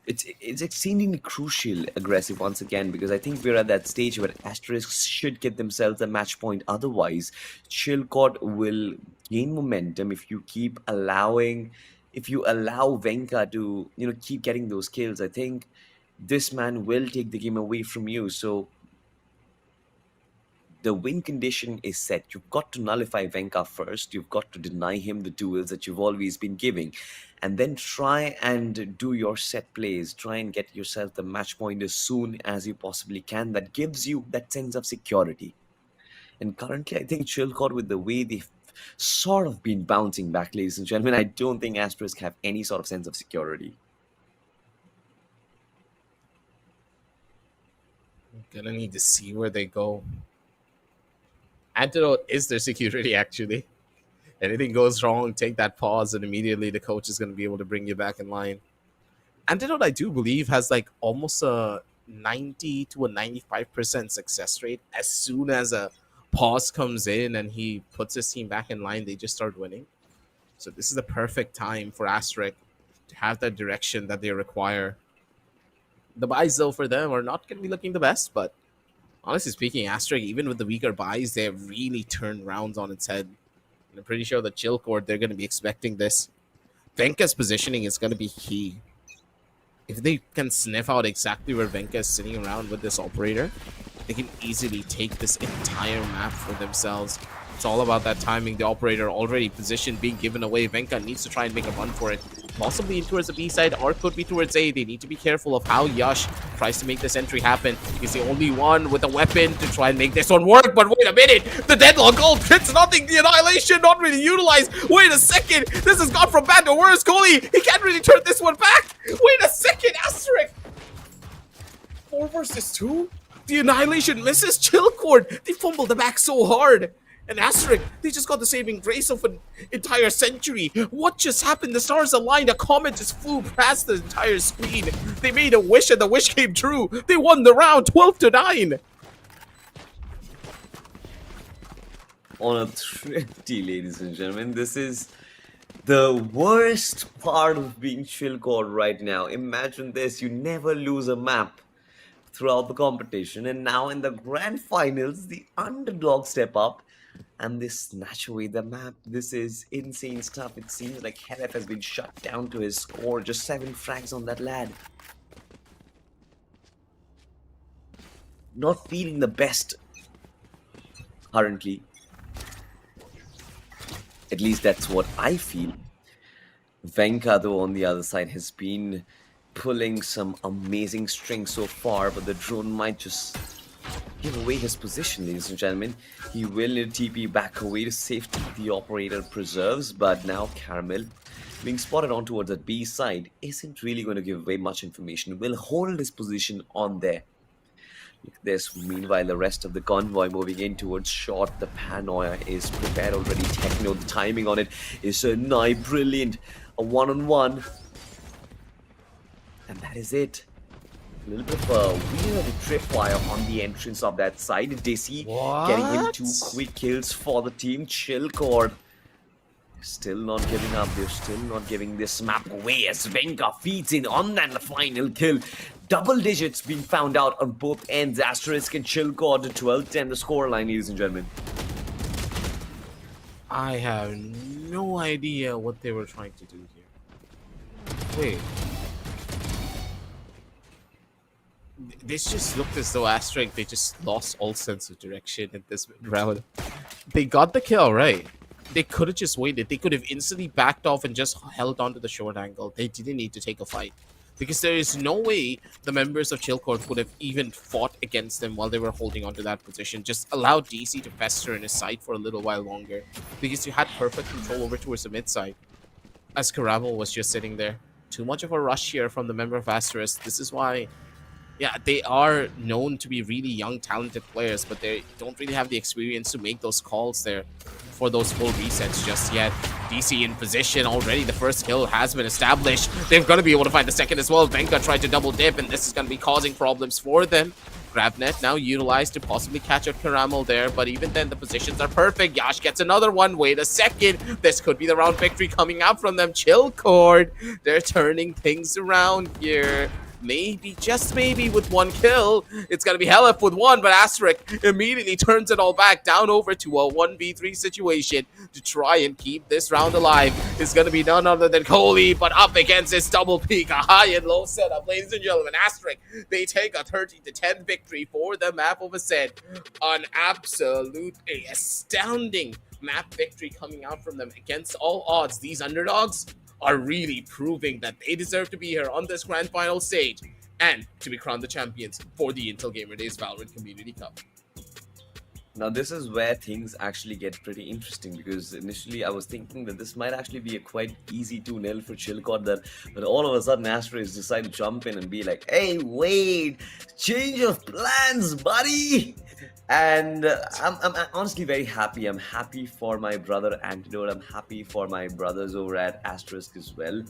It's exceedingly crucial, aggressive once again, because I think we're at that stage where Asterisks should get themselves a match point. Otherwise, Chilcott will gain momentum if you allow Venka to keep getting those kills. I think this man will take the game away from you. So The win condition is set. You've got to nullify Venka first. You've got to deny him the duels that you've always been giving. And then try and do your set plays. Try and get yourself the match point as soon as you possibly can. That gives you that sense of security. And currently, I think Chilcott, with the way they've sort of been bouncing back, ladies and gentlemen, I don't think Asterisk have any sort of sense of security. Gonna need to see where they go. Antidote is their security, actually. Anything goes wrong, take that pause, and immediately the coach is going to be able to bring you back in line. Antidote, I do believe, has like almost a 90 to a 95% success rate. As soon as a pause comes in and he puts his team back in line, they just start winning. So this is the perfect time for Asterisk to have that direction that they require. The buys, though, for them are not going to be looking the best, but honestly speaking, Asterisk, even with the weaker buys, they have really turned rounds on its head. And I'm pretty sure the chill court, they're going to be expecting this. Venka's positioning is going to be key. If they can sniff out exactly where Venka is sitting around with this operator, they can easily take this entire map for themselves. It's all about that timing. The operator already positioned, being given away. Venka needs to try and make a run for it. Possibly in towards the B side, or could be towards A. They need to be careful of how Yash tries to make this entry happen. He's the only one with a weapon to try and make this one work. But wait a minute, the deadlock gold hits nothing. The annihilation not really utilized. Wait a second, this has gone from bad to worse. Goalie, he can't really turn this one back. Wait a second, Asterisk. 4 versus 2. The annihilation misses Chillcord. They fumbled the back so hard. And Asterisk, they just got the saving grace of an entire century. What just happened? The stars aligned. A comet just flew past the entire screen. They made a wish and the wish came true. They won the round 12-9. On a thrifty, ladies and gentlemen, this is the worst part of being Chilcott right now. Imagine this, you never lose a map throughout the competition, and now in the grand finals, the underdog step up and they snatch away the map. This is insane stuff. It seems like Helef has been shut down to his score. Just 7 frags on that lad. Not feeling the best currently. At least that's what I feel. Venka, though, on the other side, has been pulling some amazing strings so far, but the drone might just give away his position, ladies and gentlemen. He will need TP back away to safety. The operator preserves, but now Caramel, being spotted on towards that B side, isn't really going to give away much information. Will hold his position on there. Look at this. Meanwhile, the rest of the convoy moving in towards short. The Paranoia is prepared already. Techno, the timing on it is so nigh brilliant. A one-on-one. And that is it. A little bit of a weird tripwire on the entrance of that side. Desi getting him 2 quick kills for the team. Chillcord still not giving up. They're still not giving this map away as Venka feeds in on that final kill. Double digits being found out on both ends. Asterisk and Chillcord 12-10 the scoreline, ladies and gentlemen. I have no idea what they were trying to do here. Wait. This just looked as though Asterisk, they just lost all sense of direction in this round. They got the kill, right? They could have just waited. They could have instantly backed off and just held on to the short angle. They didn't need to take a fight. Because there is no way the members of Chillcord would have even fought against them while they were holding on to that position. Just allow DC to fester in his side for a little while longer. Because you had perfect control over towards the mid side. As Karavel was just sitting there. Too much of a rush here from the member of Asterisk. This is why... yeah, they are known to be really young, talented players, but they don't really have the experience to make those calls there for those full resets just yet. DC in position already. The first kill has been established. They're going to be able to find the second as well. Venka tried to double dip, and this is going to be causing problems for them. GrabNet now utilized to possibly catch out Caramel there, but even then the positions are perfect. Yash gets another one. Wait a second. This could be the round victory coming out from them. Chillcord, they're turning things around here. maybe, just maybe, with one kill. It's going to be Helef with one, but Asterisk immediately turns it all back down over to a 1v3 situation to try and keep this round alive. It's going to be none other than Coley, but up against this double peak, a high and low setup. Ladies and gentlemen, Asterisk, they take a 30-10 victory for the map of Ascent. An absolutely astounding map victory coming out from them against all odds. These underdogs are really proving that they deserve to be here on this grand final stage and to be crowned the champions for the Intel Gamer Days Valorant Community Cup. Now, this is where things actually get pretty interesting, because initially I was thinking that this might actually be a quite easy 2-0 for Chilcott, but all of a sudden Asterisk decided to jump in and be like, hey, wait, change of plans, buddy. And I'm honestly very happy. I'm happy for my brother Antidote. I'm happy for my brothers over at Asterisk as well.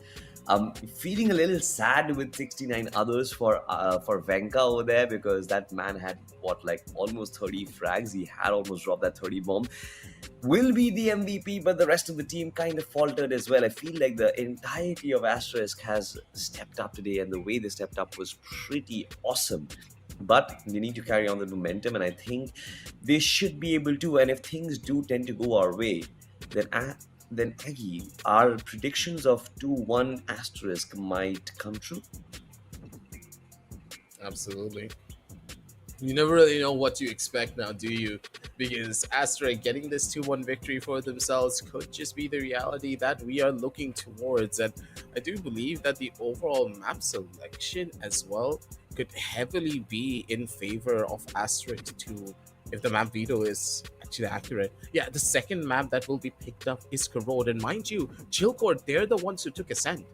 I'm feeling a little sad with 69 others for Venka over there, because that man had what, like almost 30 frags. He had almost dropped that 30 bomb. Will be the MVP, but the rest of the team kind of faltered as well. I feel like the entirety of Asterisk has stepped up today, and the way they stepped up was pretty awesome. But they need to carry on the momentum, and I think they should be able to. And if things do tend to go our way, then Aggie, our predictions of 2-1 Asterisk might come true. Absolutely. You never really know what to expect now, do you? Because Asterisk getting this 2-1 victory for themselves could just be the reality that we are looking towards. And I do believe that the overall map selection as well could heavily be in favor of Asterisk too, if the map veto is actually accurate. Yeah, the second map that will be picked up is Corrode. And mind you, Chilcord, they're the ones who took Ascent.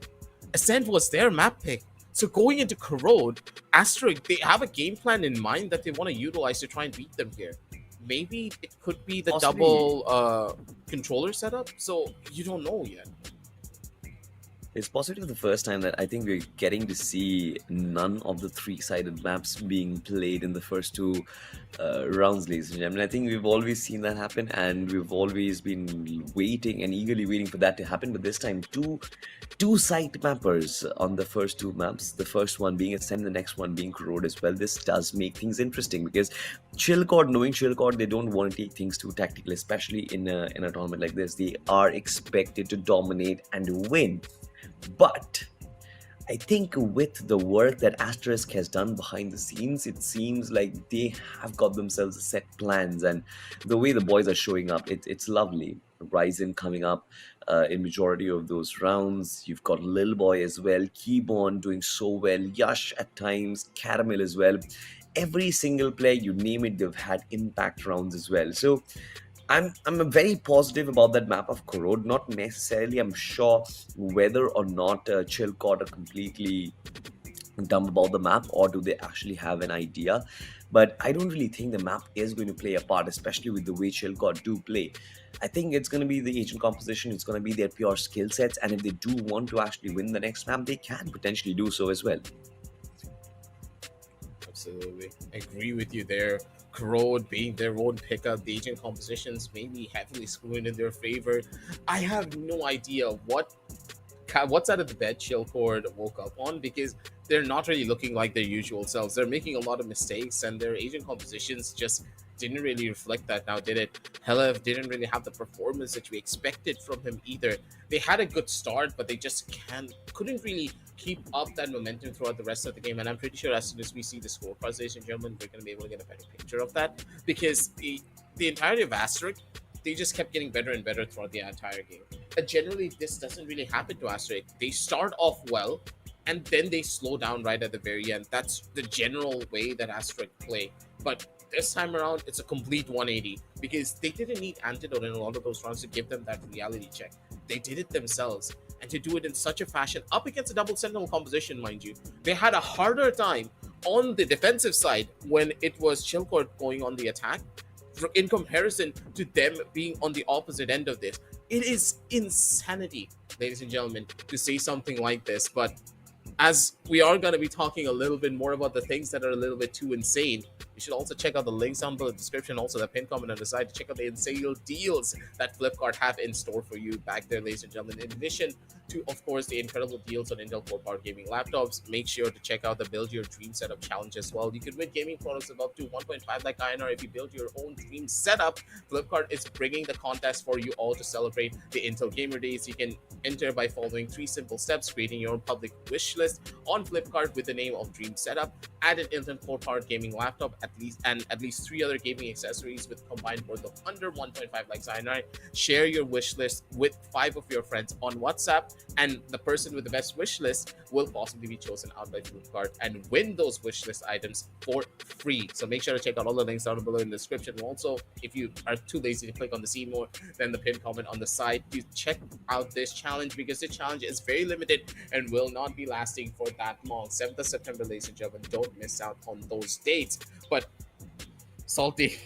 Ascent was their map pick. So going into Corrode, Asterisk, they have a game plan in mind that they want to utilize to try and beat them here. Maybe it could be the Possibly. double controller setup. So you don't know yet. It's possibly the first time that I think we're getting to see none of the three-sided maps being played in the first two rounds, ladies and gentlemen. I think we've always seen that happen, and we've always been waiting and eagerly waiting for that to happen. But this time, two site mappers on the first two maps. The first one being Ascend, the next one being Corrode as well. This does make things interesting, because knowing Chilcord, they don't want to take things too tactical, especially in a tournament like this. They are expected to dominate and win. But I think with the work that Asterisk has done behind the scenes, it seems like they have got themselves set plans, and the way the boys are showing up, it's lovely. Ryzen coming up in majority of those rounds. You've got Lil Boy as well, Keybon doing so well, Yash at times, Caramel as well. Every single player, you name it, they've had impact rounds as well. So I'm very positive about that map of Corrode. Not necessarily, I'm sure, whether or not Chilcott are completely dumb about the map, or do they actually have an idea. But I don't really think the map is going to play a part, especially with the way Chilcott do play. I think it's going to be the agent composition, it's going to be their pure skill sets, and if they do want to actually win the next map, they can potentially do so as well. Absolutely. I agree with you there. Corrode being their own pickup, the agent compositions maybe heavily screwing in their favor. I have no idea what side of the bed Chilcord woke up on, because they're not really looking like their usual selves. They're making a lot of mistakes, and their agent compositions just didn't really reflect that now, did it? Helef didn't really have the performance that we expected from him either. They had a good start, but they just couldn't really keep up that momentum throughout the rest of the game. And I'm pretty sure as soon as we see the scorecards, ladies and gentlemen, we're going to be able to get a better picture of that, because the entirety of Asterisk, they just kept getting better and better throughout the entire game. Generally, this doesn't really happen to Asterisk. They start off well, and then they slow down right at the very end. That's the general way that Asterisk play. But this time around, it's a complete 180, because they didn't need Antidote in a lot of those rounds to give them that reality check. They did it themselves, and to do it in such a fashion, up against a double sentinel composition, mind you, they had a harder time on the defensive side when it was Chilcord going on the attack, in comparison to them being on the opposite end of this. It is insanity, ladies and gentlemen, to say something like this, but as we are going to be talking a little bit more about the things that are a little bit too insane, You should also check out the links down below the description, also the pinned comment on the side to check out the insane deals that Flipkart have in store for you back there, ladies and gentlemen. In addition to, of course, the incredible deals on Intel Core Power Gaming laptops, make sure to check out the Build Your Dream Setup Challenge as well. You could win gaming products of up to 1.5 lakh INR if you build your own dream setup. Flipkart is bringing the contest for you all to celebrate the Intel Gamer Days. You can enter by following 3 simple steps: creating your own public wish list on Flipkart with the name of Dream Setup, add an Intel Core powered gaming laptop, at least 3 other gaming accessories with combined worth of under 1.5 lakhs INR. Share your wish list with 5 of your friends on WhatsApp, and the person with the best wish list will possibly be chosen out by Flipkart and win those wish list items for free. So make sure to check out all the links down below in the description. Also, if you are too lazy to click on the see more, then the pinned comment on the side, you check out this challenge, because this challenge is very limited and will not be lasting for that long. 7th of September, ladies and gentlemen, don't miss out on those dates. But Salty,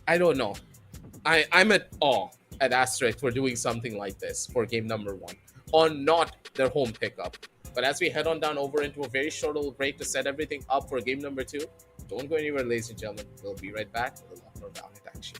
I don't know. I'm at awe at Asterisk for doing something like this for game number 1 on not their home pickup. But as we head on down over into a very short little break to set everything up for game number 2, don't go anywhere, ladies and gentlemen. We'll be right back with a lot more Valorant action.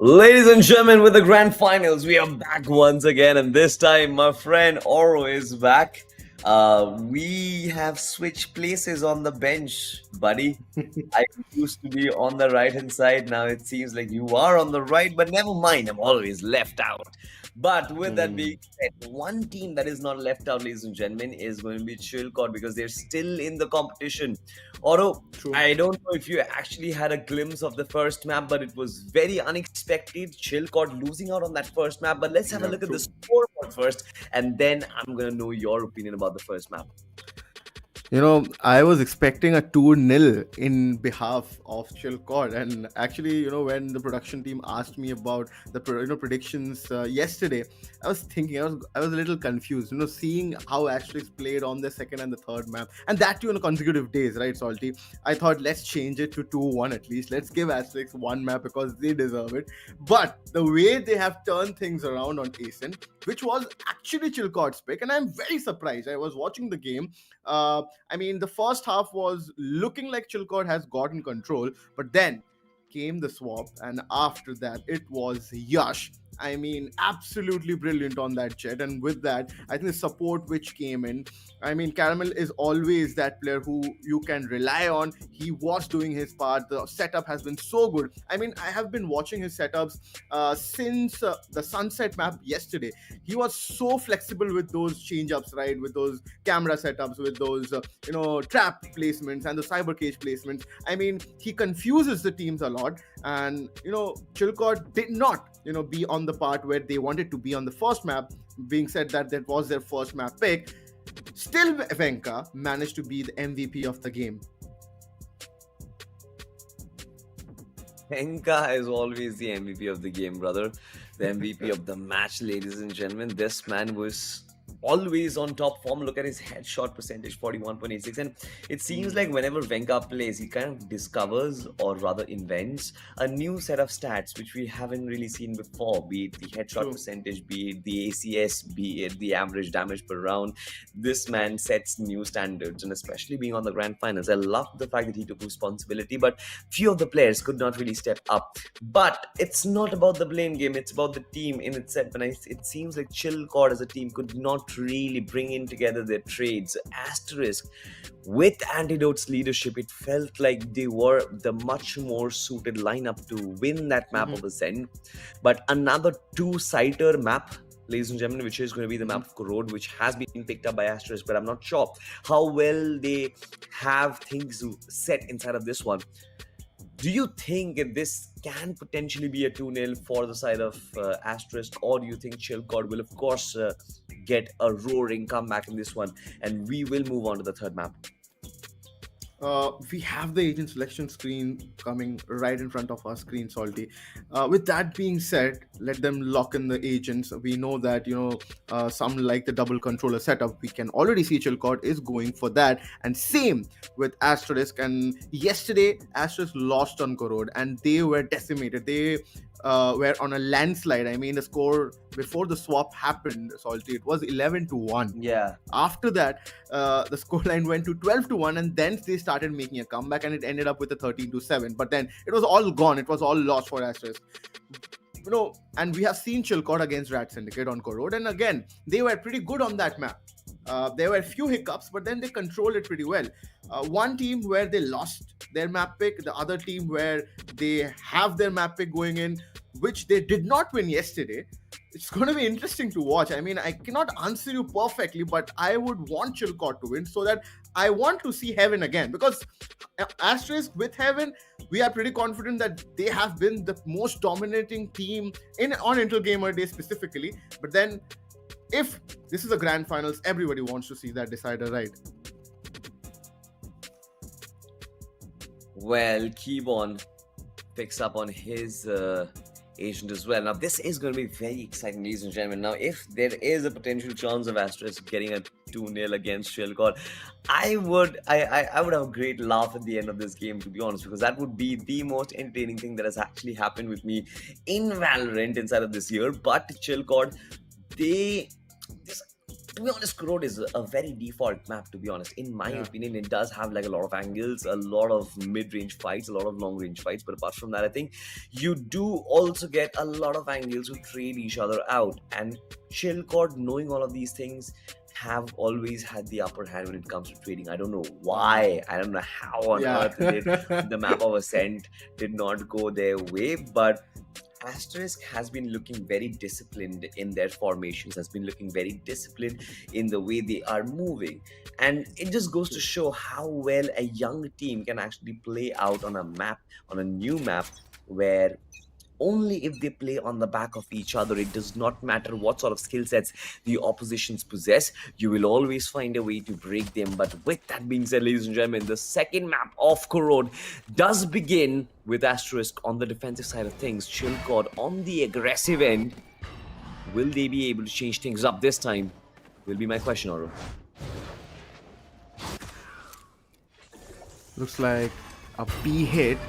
Ladies and gentlemen, with the grand finals, we are back once again, and this time, my friend Oro is back. We have switched places on the bench, buddy. I used to be on the right hand side. Now it seems like you are on the right, but never mind. I'm always left out. But with that being Hmm, said, one team that is not left out, ladies and gentlemen, is going to be Chilcott because they're still in the competition. Although true. I don't know if you actually had a glimpse of the first map, but it was very unexpected. Chilcott losing out on that first map. But let's have a Yeah, look at the true. scoreboard first, and then I'm gonna know your opinion about the first map. I was expecting a 2-0 in behalf of Chilcott. And actually, when the production team asked me about the predictions yesterday, I was thinking, I was a little confused, seeing how Asterisk played on the second and the third map. And that too in consecutive days, right, Salty? I thought, let's change it to 2-1 at least. Let's give Asterisk one map because they deserve it. But the way they have turned things around on ASIN, which was actually Chilcott's pick, and I'm very surprised. I was watching the game. I mean, the first half was looking like Chilcott has gotten control, but then came the swap, and after that, it was Yash. I mean, absolutely brilliant on that jet. And with that, I think the support which came in, I mean, Caramel is always that player who you can rely on. He was doing his part. The setup has been so good. I mean, I have been watching his setups since the Sunset map yesterday. He was so flexible with those change ups, right? With those camera setups, with those trap placements and the cyber cage placements. I mean, he confuses the teams a lot. And Chilcott did not be on the part where they wanted to be on the first map, being said that that was their first map pick. Still, Venka managed to be the MVP of the game. Henka is always the MVP of the game, brother. The MVP of the match, ladies and gentlemen. This man was always on top form. Look at his headshot percentage, 41.86. And it seems like whenever Venka plays, he kind of discovers or rather invents a new set of stats which we haven't really seen before, be it the headshot True. percentage, be it the ACS, be it the average damage per round. This man sets new standards, and especially being on the grand finals, I love the fact that he took responsibility, but few of the players could not really step up. But it's not about the blame game, it's about the team in itself. And it seems like Chilcott as a team could not really bring in together their trades. Asterisk, with Antidote's leadership, it felt like they were the much more suited lineup to win that map Mhm. of Ascent. But another two-sider map, ladies and gentlemen, which is going to be the map of Corrode, which has been picked up by Asterisk, but I'm not sure how well they have things set inside of this one. Do you think this can potentially be a 2-0 for the side of Asterisk, or do you think Chilcott will, of course, get a roaring comeback in this one, and we will move on to the third map? We have the agent selection screen coming right in front of our screen, Salty. With that being said, let them lock in the agents. We know that, some like the double controller setup. We can already see Chilcott is going for that. And same with Asterisk. And yesterday, Asterisk lost on Corrode and they were decimated. They were on a landslide. I mean, the score before the swap happened, Salty, it was 11-1. Yeah. After that, the scoreline went to 12-1, and then they started making a comeback, and it ended up with a 13-7. But then it was all gone. It was all lost for Asterisk. And we have seen Chilcott against Rat Syndicate on Corrode, and again, they were pretty good on that map. There were a few hiccups, but then they controlled it pretty well. One team where they lost their map pick, the other team where they have their map pick going in, which they did not win yesterday. It's going to be interesting to watch. I mean, I cannot answer you perfectly, but I would want Chilcott to win so that I want to see Heaven again, because Asterisk with Heaven, we are pretty confident that they have been the most dominating team on Intel Gamer Day specifically. But then, if this is a grand finals, everybody wants to see that decider, right? Well, Keybon picks up on his agent as well. Now, this is going to be very exciting, ladies and gentlemen. Now, if there is a potential chance of Asterisk getting a 2-0 against Chilcott, I would have a great laugh at the end of this game, to be honest, because that would be the most entertaining thing that has actually happened with me in Valorant inside of this year. But Chilcott, this To be honest, Crore is a very default map. To be honest, in my Yeah. opinion, it does have like a lot of angles, a lot of mid-range fights, a lot of long-range fights. But apart from that, I think you do also get a lot of angles to trade each other out. And Chillcord, knowing all of these things, have always had the upper hand when it comes to trading. I don't know why. I don't know how on Yeah. earth the map of Ascent did not go their way, but Asterisk has been looking very disciplined in their formations, has been looking very disciplined in the way they are moving. And it just goes to show how well a young team can actually play out on a map, on a new map, where only if they play on the back of each other, it does not matter what sort of skill sets the oppositions possess, you will always find a way to break them. But with that being said, ladies and gentlemen, the second map of Korod does begin with Asterisk on the defensive side of things, Chillcord on the aggressive end. Will they be able to change things up this time? Will be my question, Oro. Looks like a B hit.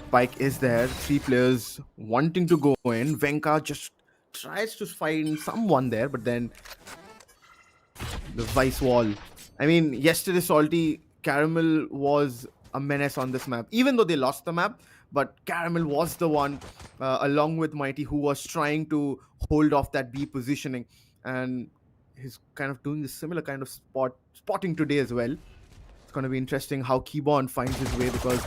Spike is there. Three players wanting to go in. Venka just tries to find someone there, but then the vice wall. I mean, yesterday, Salty Caramel was a menace on this map, even though they lost the map. But Caramel was the one, along with Mighty, who was trying to hold off that B positioning, and he's kind of doing the similar kind of spotting today as well. It's going to be interesting how Keybon finds his way, because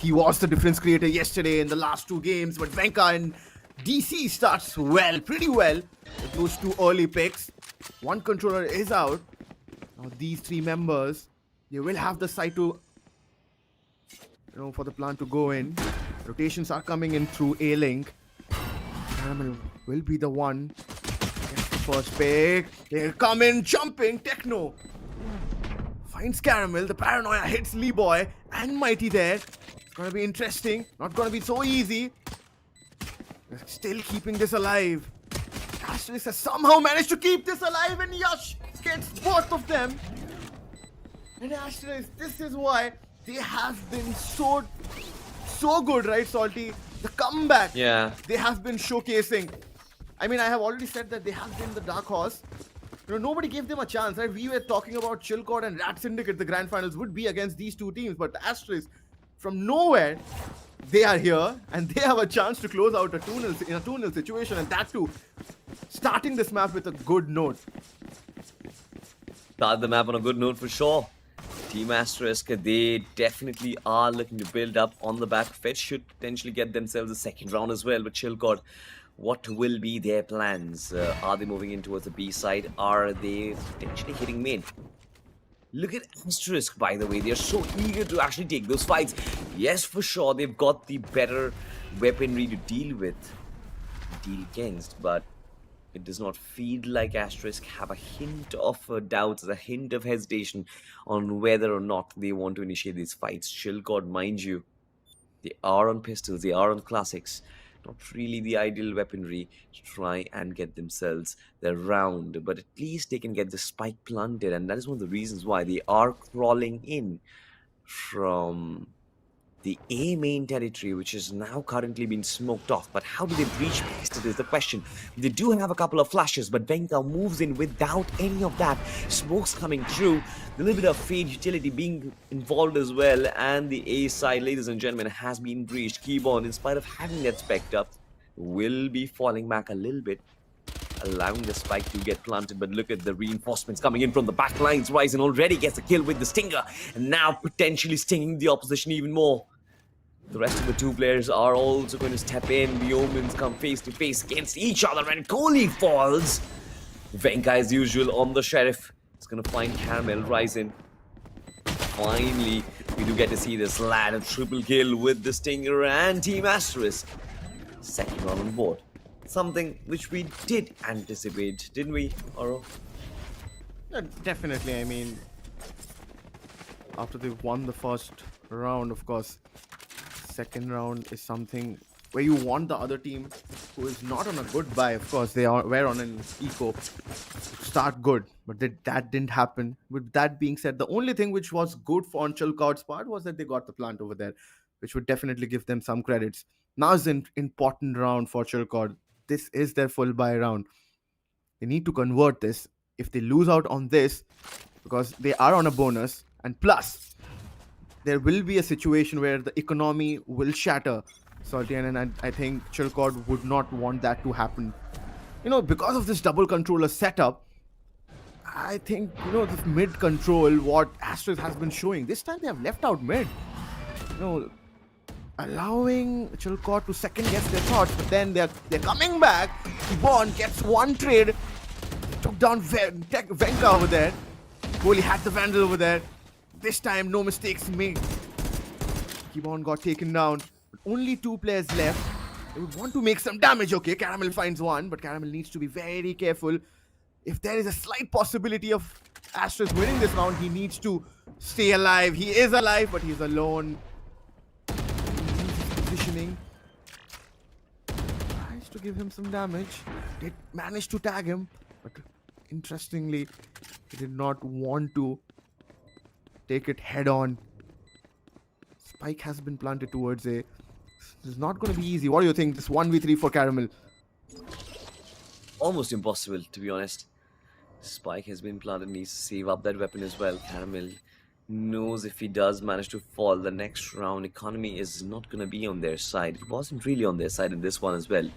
he was the difference creator yesterday in the last two games. But Venka and DC starts well, pretty well, with those two early picks. One controller is out. Now these three members, they will have the site to, for the plan to go in. Rotations are coming in through A-Link. Caramel will be the one. Gets the first pick. They'll come in jumping. Techno finds Caramel. The paranoia hits Lee Boy and Mighty there. It's gonna be interesting. Not gonna be so easy. They're still keeping this alive. Asterisk has somehow managed to keep this alive, and Yash gets both of them. And Asterisk, this is why they have been so good, right, Salty? The comeback they have been showcasing. I mean, I have already said that they have been the dark horse. Nobody gave them a chance, right? We were talking about Chillcord and Rat Syndicate, the grand finals would be against these two teams, but Asterisk, from nowhere, they are here and they have a chance to close out a 2-0 in a 2-0 situation, and that too, starting this map with a good note. Start the map on a good note for sure. Team Asterisk, they definitely are looking to build up on the back of it, should potentially get themselves a second round as well. But Chillcord, what will be their plans? Are they moving in towards the B side? Are they potentially hitting main? Look at Asterisk, by the way. They're so eager to actually take those fights. Yes, for sure, they've got the better weaponry to deal against, but it does not feel like Asterisk have a hint of doubts, a hint of hesitation on whether or not they want to initiate these fights. Chillcord, mind you, they are on pistols, they are on classics. Not really the ideal weaponry to try and get themselves their round, but at least they can get the spike planted, and that is one of the reasons why they are crawling in from the A main territory, which is now currently being smoked off. But how do they breach past it is the question. They do have a couple of flashes, but Venka moves in without any of that. Smoke's coming through, a little bit of fade utility being involved as well, and the A side, ladies and gentlemen, has been breached. Keybon, in spite of having that spec up, will be falling back a little bit, allowing the spike to get planted. But look at the reinforcements coming in from the back lines. Ryzen already gets a kill with the Stinger, and now potentially stinging the opposition even more. The rest of the two players are also going to step in. The Omens come face to face against each other, and Kohli falls. Venka, as usual, on the Sheriff. Is going to find Caramel. Ryzen. Finally, we do get to see this lad, a triple kill with the Stinger and Team Asterisk. Second round on board. Something which we did anticipate, didn't we, Oro? Yeah, definitely. I mean, after they won the first round, of course, second round is something where you want the other team, who is not on a good buy, of course, were on an eco, start good, but that didn't happen. With that being said, the only thing which was good for Chillcord's part was that they got the plant over there, which would definitely give them some credits. Now is an important round for Chillcord. This is their full buy round. They need to convert this. If they lose out on this, because they are on a bonus, and plus there will be a situation where the economy will shatter, Saltian, and I think Chilcod would not want that to happen. Because of this double controller setup, I think, this mid control, what Asterisk has been showing, this time they have left out mid. You know, allowing Chilcot to second guess their thoughts, but then they're coming back. Kibon gets one trade, took down Venka over there. Kohli had the Vandal over there. This time, no mistakes made. Kibon got taken down. But only 2 players left. They would want to make some damage. Okay, Caramel finds one, but Caramel needs to be very careful. If there is a slight possibility of Asterisk winning this round, he needs to stay alive. He is alive, but he's alone. Positioning. Tries to give him some damage. Did manage to tag him, but interestingly, he did not want to take it head on. Spike has been planted towards A. This is not going to be easy. What do you think? This 1v3 for Caramel. Almost impossible, to be honest. Spike has been planted, needs to save up that weapon as well. Caramel knows if he does manage to fall the next round, economy is not going to be on their side. It wasn't really on their side in this one as well.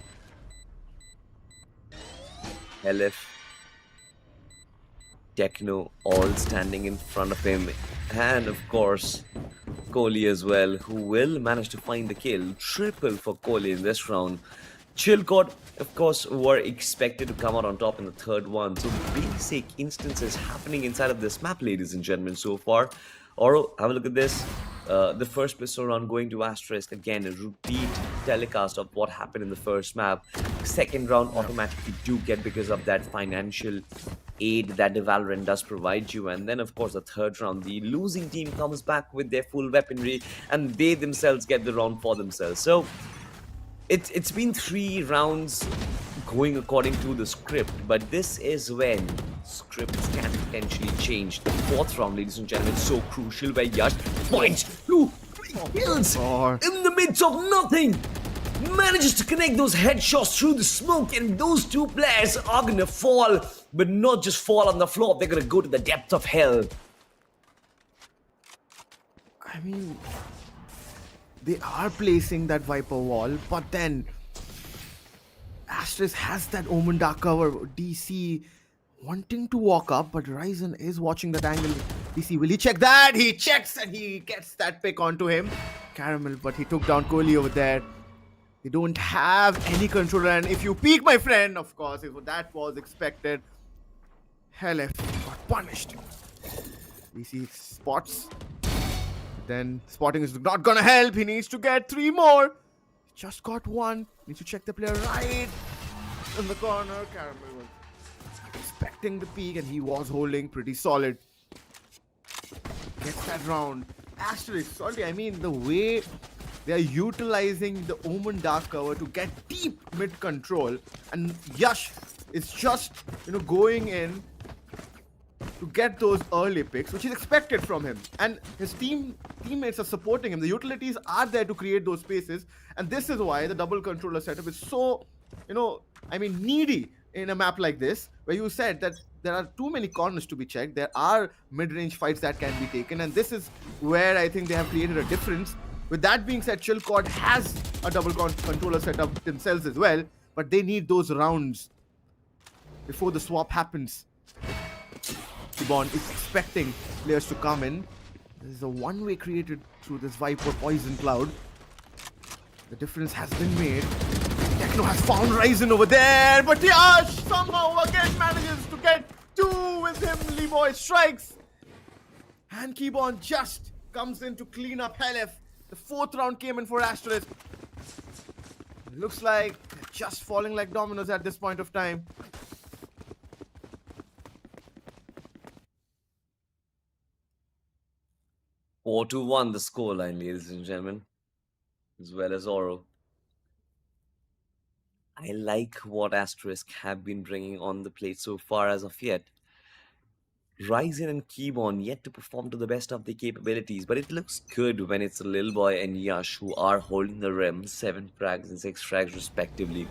LF, Techno all standing in front of him, and of course Kohli as well, who will manage to find the kill. Triple for Kohli in this round. Chilcot, of course, were expected to come out on top in the third one. So basic instances happening inside of this map, ladies and gentlemen, so far. Oro, have a look at this. The first pistol round going to Asterisk. Again, a repeat telecast of what happened in the first map. Second round automatically do get because of that financial aid that the Valorant does provide you. And then, of course, the third round, the losing team comes back with their full weaponry and they themselves get the round for themselves. So it's been 3 rounds going according to the script, but this is when scripts can potentially change. The 4th round, ladies and gentlemen, so crucial, where Yash finds 2 kills in the midst of nothing. Manages to connect those headshots through the smoke, and those 2 players are gonna fall, but not just fall on the floor, they're gonna go to the depth of hell. I mean, they are placing that Viper wall, but then Asterisk has that Omen Dark cover. DC wanting to walk up, but Ryzen is watching that angle. DC, will he check that? He checks and he gets that pick onto him. Caramel, but he took down Kohli over there. They don't have any control, and if you peek, my friend, of course, that was expected. LF got punished. DC spots. Then spotting is not gonna help. He needs to get 3 more. Just got 1. Needs to check the player right in the corner. Caramel was expecting the peak, and he was holding pretty solid. Gets that round. Asterisk, sorry, I mean, the way they are utilizing the Omen Dark cover to get deep mid control, and Yash is just, going in to get those early picks, which is expected from him. And his teammates are supporting him. The utilities are there to create those spaces. And this is why the double controller setup is so, needy in a map like this, where you said that there are too many corners to be checked. There are mid-range fights that can be taken. And this is where I think they have created a difference. With that being said, Chilcot has a double controller setup themselves as well. But they need those rounds before the swap happens. Kibon is expecting players to come in. There's a one-way created through this Viper poison cloud. The difference has been made. Techno has found Ryzen over there, but Yash somehow again manages to get 2 with him. Leeboy strikes. And Kibon just comes in to clean up LF. The 4th round came in for Asterisk. It looks like they're just falling like dominoes at this point of time. 4-1 the scoreline, ladies and gentlemen, as well as Oro. I like what Asterisk have been bringing on the plate so far as of yet. Ryzen and Kibon yet to perform to the best of their capabilities, but it looks good when it's Lil Boy and Yash who are holding the rim, 7 frags and 6 frags respectively.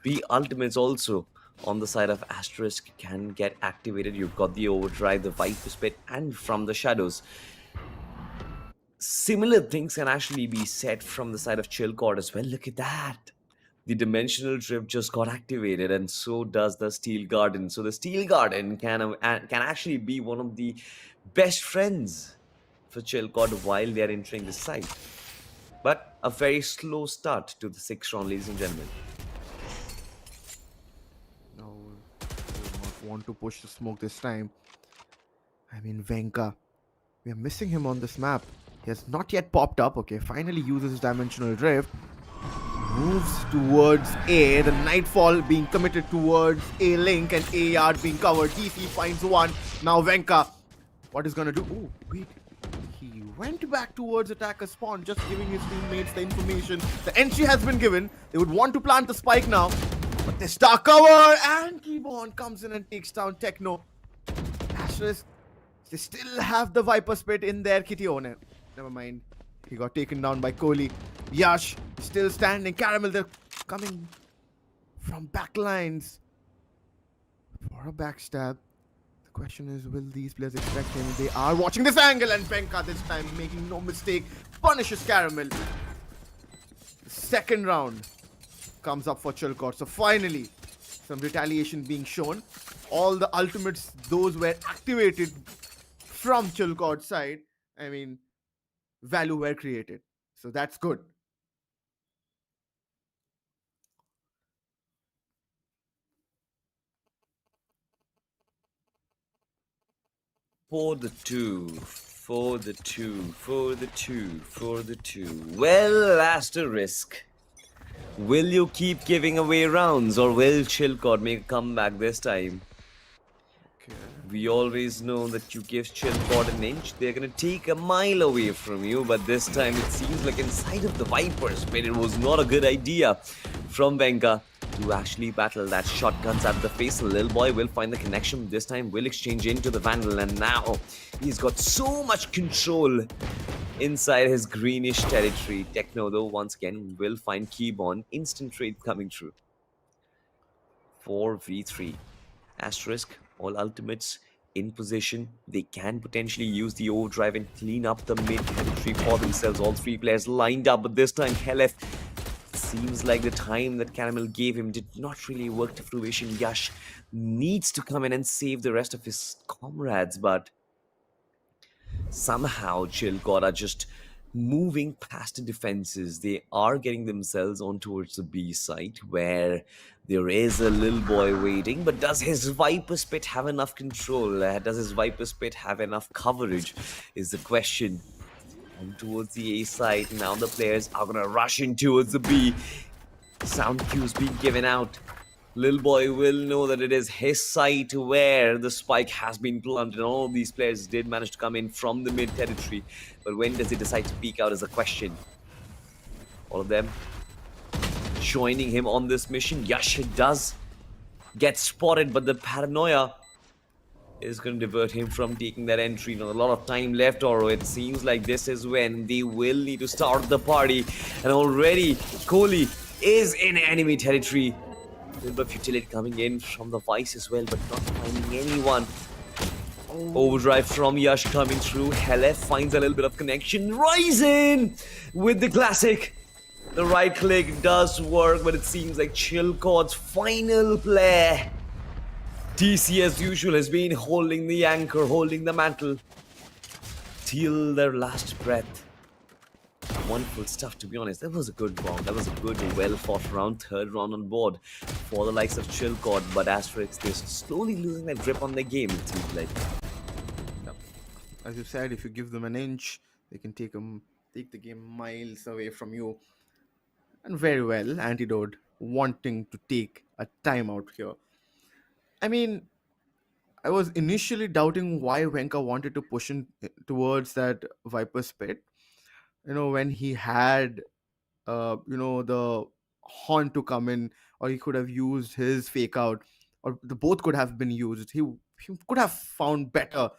3 ultimates also on the side of Asterisk can get activated. You've got the overdrive, the Viper Spit, and from the shadows. Similar things can actually be said from the side of Chill Chord as well. Look at that. The dimensional drift just got activated, and so does the Steel Garden. So the Steel Garden can actually be one of the best friends for Chill Chord while they are entering the site. But a very slow start to the sixth round, ladies and gentlemen. No, they would not want to push the smoke this time. I mean, Venka, we are missing him on this map. He has not yet popped up. Okay, finally uses his dimensional drift. Moves towards A. The Nightfall being committed towards A link and A yard being covered. DC finds one. Now Venka, what is gonna do? Oh, wait. He went back towards attacker spawn, just giving his teammates the information. The entry has been given. They would want to plant the spike now. But they star cover and Keyborn comes in and takes down Techno. Asterisk, they still have the Viper Spit in their kitty owner. Never mind. He got taken down by Kohli. Yash still standing. Caramel, they're coming from backlines for a backstab. The question is, will these players expect him? They are watching this angle, and Benka this time, making no mistake, punishes Caramel. The second round comes up for Chilcott. So finally, some retaliation being shown. All the ultimates, those were activated from Chilcott's side. I mean, value were created. So that's good. For the two, for the two, for the two, for the two. Well, Asterisk. Will you keep giving away rounds, or will Chilcott make a comeback this time? Okay. We always know that you give Chilcott an inch, they're gonna take a mile away from you, but this time it seems like inside of the Vipers, but it was not a good idea from Venka to actually battle that shotguns at the face. Little boy will find the connection this time, will exchange into the Vandal, and now he's got so much control inside his greenish territory. Techno, though, once again will find Keybon. Instant trade coming through. 4v3. Asterisk, all ultimates in position. They can potentially use the overdrive and clean up the mid territory for themselves. All three players lined up, but this time Helef seems like the time that Caramel gave him did not really work to fruition. Yash needs to come in and save the rest of his comrades, but somehow Chilcott are just moving past the defenses. They are getting themselves on towards the B site where there is a little boy waiting. But does his Viper Spit have enough control? Does his Viper Spit have enough coverage? Is the question. On towards the A side. Now the players are gonna rush in towards the B. Sound cues being given out. Little boy will know that it is his site where the spike has been planted. All of these players did manage to come in from the mid territory. But when does he decide to peek out is a question. All of them joining him on this mission. Yash does get spotted, but the paranoia is going to divert him from taking that entry. Not a lot of time left, or it seems like this is when they will need to start the party. And already Kohli is in enemy territory. A little bit of futility coming in from the Vice as well, but not finding anyone. Overdrive from Yash coming through. Helef finds a little bit of connection. Ryzen with the classic. The right click does work, but it seems like Chilcott's final play. DC, as usual, has been holding the anchor, holding the mantle till their last breath. Wonderful stuff, to be honest. That was a good round. That was a good, well-fought round. Third round on board for the likes of Chilcott, but Asterisk, they're slowly losing their grip on their game, it seems like. Yep. As you said, if you give them an inch, they can take the game miles away from you. And very well, Antidote wanting to take a timeout here. I mean, I was initially doubting why Venka wanted to push in towards that Viper Spit. When he had, the Horn to come in, or he could have used his fake out, or the both could have been used. He could have found better,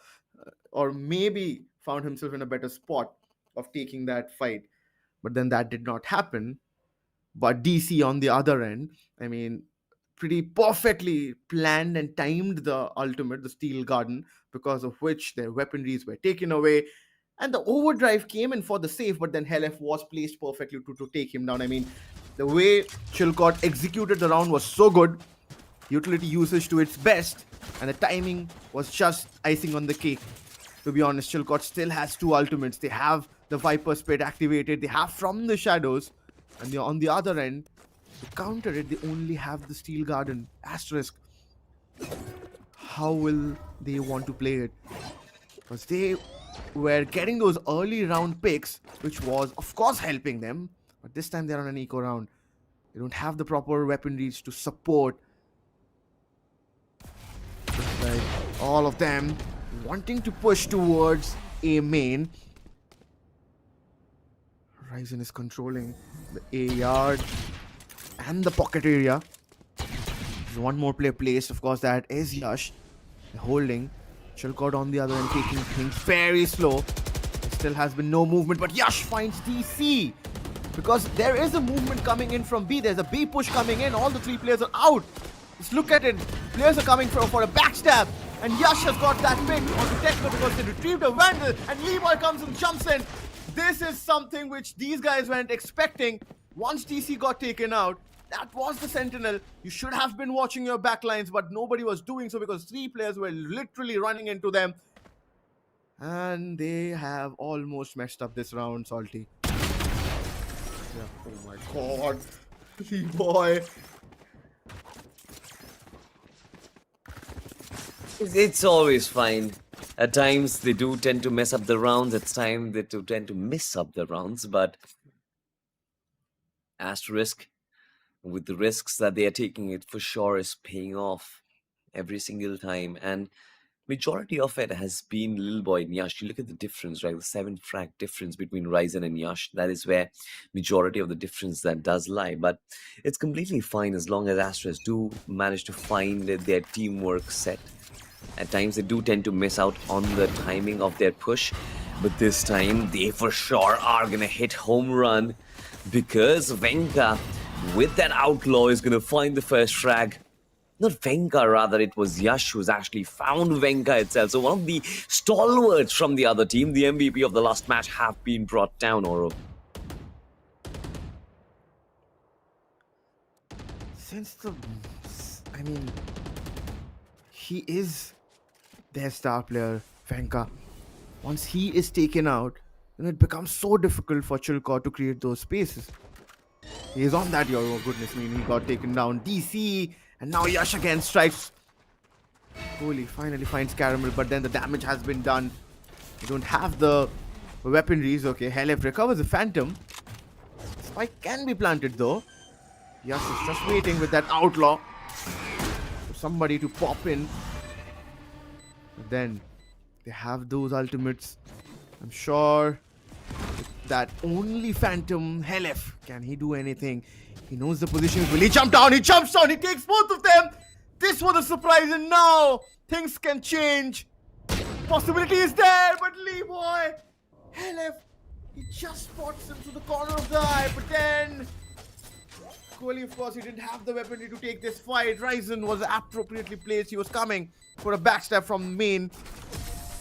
or maybe found himself in a better spot of taking that fight. But then that did not happen. But DC on the other end, I mean, pretty perfectly planned and timed the ultimate, the Steel Garden, because of which their weaponries were taken away. And the overdrive came in for the save, but then Helef was placed perfectly to take him down. I mean, the way Chilcott executed the round was so good, utility usage to its best, and the timing was just icing on the cake. To be honest, Chilcott still has two ultimates. They have the Viper Spit activated, they have From the Shadows, and on the other end, to counter it, they only have the Steel Garden. Asterisk. How will they want to play it? Because they were getting those early round picks, which was, of course, helping them. But this time they're on an eco round. They don't have the proper weaponries to support. Just like all of them wanting to push towards A main. Ryzen is controlling the A yard and the pocket area. There's one more player placed, of course, that is Yash. They're holding. Chilcott on the other end, taking things very slow. There still has been no movement, but Yash finds DC. Because there is a movement coming in from B. There's a B push coming in. All the three players are out. Just look at it. Players are coming for a backstab. And Yash has got that pick onto Techno because they retrieved a Vandal. And Leroy comes and jumps in. This is something which these guys weren't expecting. Once DC got taken out, that was the Sentinel. You should have been watching your backlines, but nobody was doing so because three players were literally running into them. And they have almost messed up this round, Salty. Yeah. Oh my god. Boy. It's always fine. At times they do tend to mess up the rounds. At times they do tend to miss up the rounds. But Asterisk, with the risks that they are taking, it for sure is paying off every single time. And majority of it has been Lil Boy and Yash. You look at the difference, right? The 7 frag difference between Ryzen and Yash. That is where majority of the difference that does lie. But it's completely fine as long as Asterisk do manage to find their teamwork set. At times they do tend to miss out on the timing of their push. But this time they for sure are going to hit home run. Because Venka, with that outlaw, is going to find the first frag. Not Venka, rather, it was Yash who's actually found Venka itself. So one of the stalwarts from the other team, the MVP of the last match, have been brought down, Oro. He is their star player, Venka. Once he is taken out, it becomes so difficult for Chilcott to create those spaces. He is on that, oh goodness me, he got taken down. DC, and now Yash again strikes. Holy, finally finds Caramel, but then the damage has been done. You don't have the weaponries. Okay, Helef recovers the Phantom. Spike can be planted though. Yash is just waiting with that outlaw for somebody to pop in. But then they have those ultimates. I'm sure that only Phantom Helef, can he do anything? He knows the positions. Will he jump down? He jumps down. He takes both of them. This was a surprise, and now things can change. Possibility is there, but Leroy Helef, he just spots him to the corner of the eye, but then Kohli, of course, he didn't have the weaponry to take this fight. Ryzen was appropriately placed. He was coming for a backstab from main.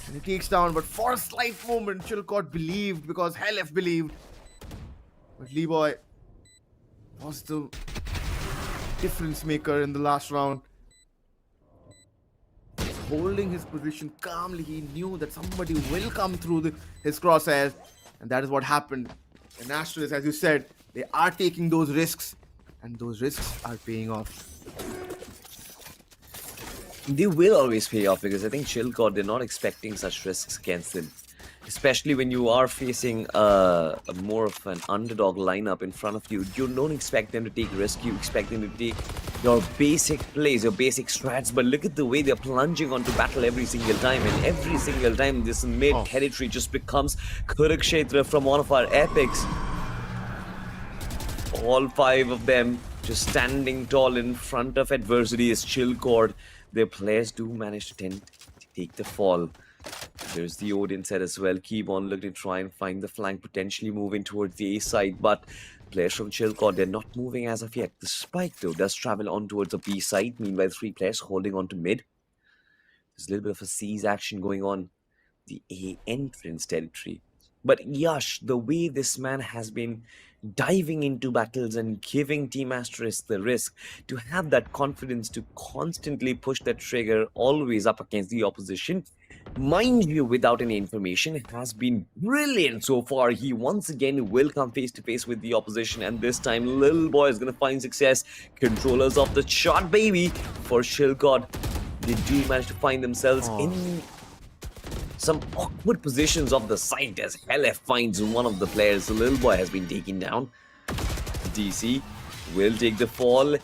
And he takes down, but for a slight moment, Chilcott believed because Helef believed. But Leroy was the difference maker in the last round. He's holding his position calmly. He knew that somebody will come through his crosshairs. And that is what happened. And Asterisk, as you said, they are taking those risks. And those risks are paying off. They will always pay off because I think Chilcott, they're not expecting such risks against them. Especially when you are facing a more of an underdog lineup in front of you. You don't expect them to take risk. You expect them to take your basic plays, your basic strats. But look at the way they're plunging onto battle every single time. And every single time this mid-territory just becomes Kurukshetra from one of our epics. All 5 of them just standing tall in front of adversity is Chilcott. Their players do manage to tend to take the fall. There's the Odin set as well. Keep on looking to try and find the flank, potentially moving towards the A side, but players from Chilcot, they're not moving as of yet. The spike, though, does travel on towards the B side. Meanwhile, three players holding on to mid. There's a little bit of a seize action going on the A entrance territory. But Yash, the way this man has been diving into battles and giving Team Asterisk the risk to have that confidence to constantly push that trigger always up against the opposition, mind you, without any information, it has been brilliant so far. He once again will come face to face with the opposition, and this time, little boy is going to find success. Controllers of the shot, baby, for Shilkod. They do manage to find themselves in some awkward positions of the site as LF finds one of the players. The little boy has been taken down. DC will take the fall. And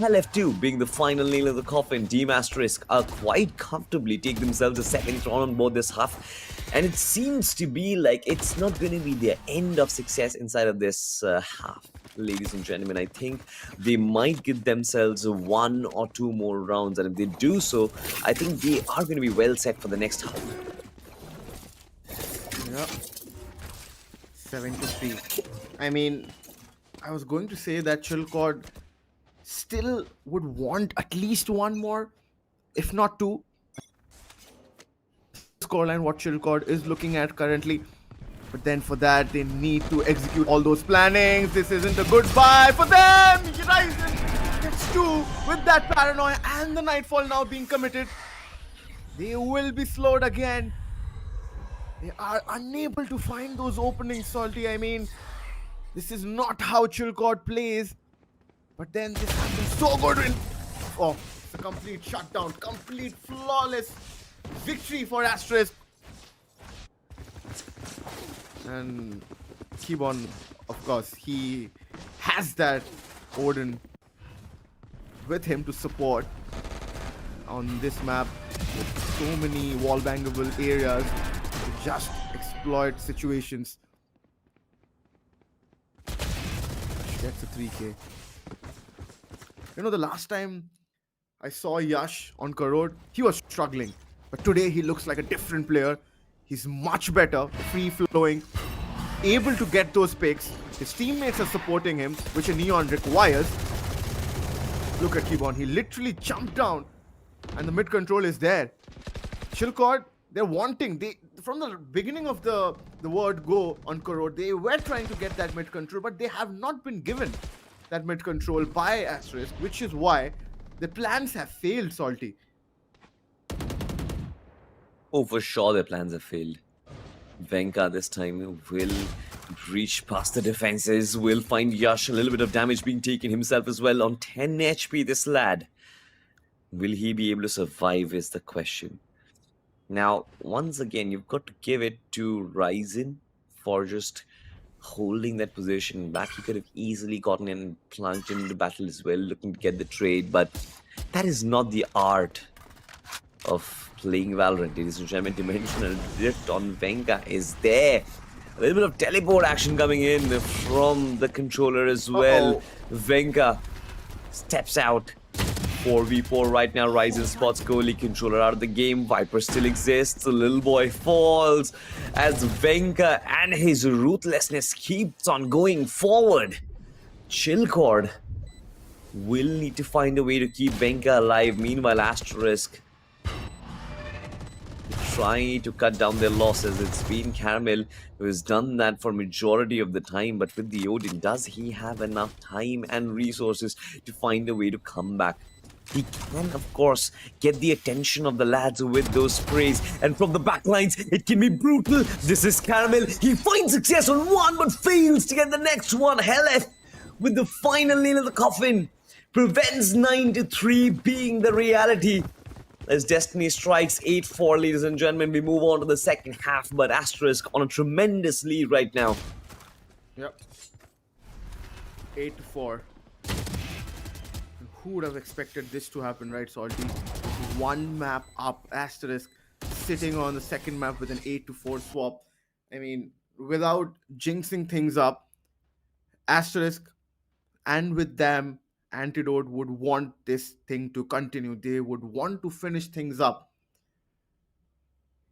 LF2 being the final nail of the coffin. Team Asterisk are quite comfortably take themselves a second round on board this half. And it seems to be like it's not going to be their end of success inside of this half. Ladies and gentlemen, I think they might give themselves one or two more rounds. And if they do so, I think they are going to be well set for the next half. Yeah. 7-3. I mean, I was going to say that Chilcod still would want at least one more, if not two. Scoreline what Chilcod is looking at currently. But then for that, they need to execute all those plannings. This isn't a goodbye for them. Horizon gets two with that paranoia and the Nightfall now being committed. They will be slowed again. They are unable to find those openings, Salty. I mean, this is not how Chilcod plays. But then this has been so good. Oh, it's a complete shutdown. Complete flawless victory for Asterisk. And Kibon, of course, he has that Odin with him to support on this map with so many wallbangable areas to just exploit situations. Gets a 3k. You know, the last time I saw Yash on Karod, he was struggling. But today he looks like a different player. He's much better, free-flowing, able to get those picks. His teammates are supporting him, which a Neon requires. Look at Kibon, he literally jumped down and the mid-control is there. Chilcod, they're wanting, from the beginning of the word go on Karod, they were trying to get that mid-control, but they have not been given that mid-control by Asterisk, which is why the plans have failed, Salty. Oh, for sure their plans have failed. Venka this time will reach past the defenses, will find Yash, a little bit of damage being taken himself as well on 10 HP, this lad. Will he be able to survive is the question. Now, once again, you've got to give it to Ryzen for just holding that position back. He could have easily gotten in and plunged into the battle as well, looking to get the trade, but that is not the art of playing Valorant, ladies and gentlemen. Dimensional drift on Venka is there. A little bit of teleport action coming in from the controller as well. Venka steps out. 4v4 right now. Ryzen spots goalie, controller out of the game. Viper still exists. The little boy falls as Venka and his ruthlessness keeps on going forward. Chilcord will need to find a way to keep Venka alive. Meanwhile, Asterisk trying to cut down their losses. It's been Caramel who has done that for majority of the time, but with the Odin, does he have enough time and resources to find a way to come back? He can, of course, get the attention of the lads with those sprays, and from the backlines, it can be brutal. This is Caramel. He finds success on one, but fails to get the next one. Helef with the final nail of the coffin prevents 9-3 being the reality. As Destiny strikes 8-4, ladies and gentlemen, we move on to the second half, but Asterisk on a tremendous lead right now. Yep. 8-4. Who would have expected this to happen, right, Salty? One map up, Asterisk sitting on the second map with an 8-4 swap. I mean, without jinxing things up, Asterisk and with them, Antidote would want this thing to continue. They would want to finish things up.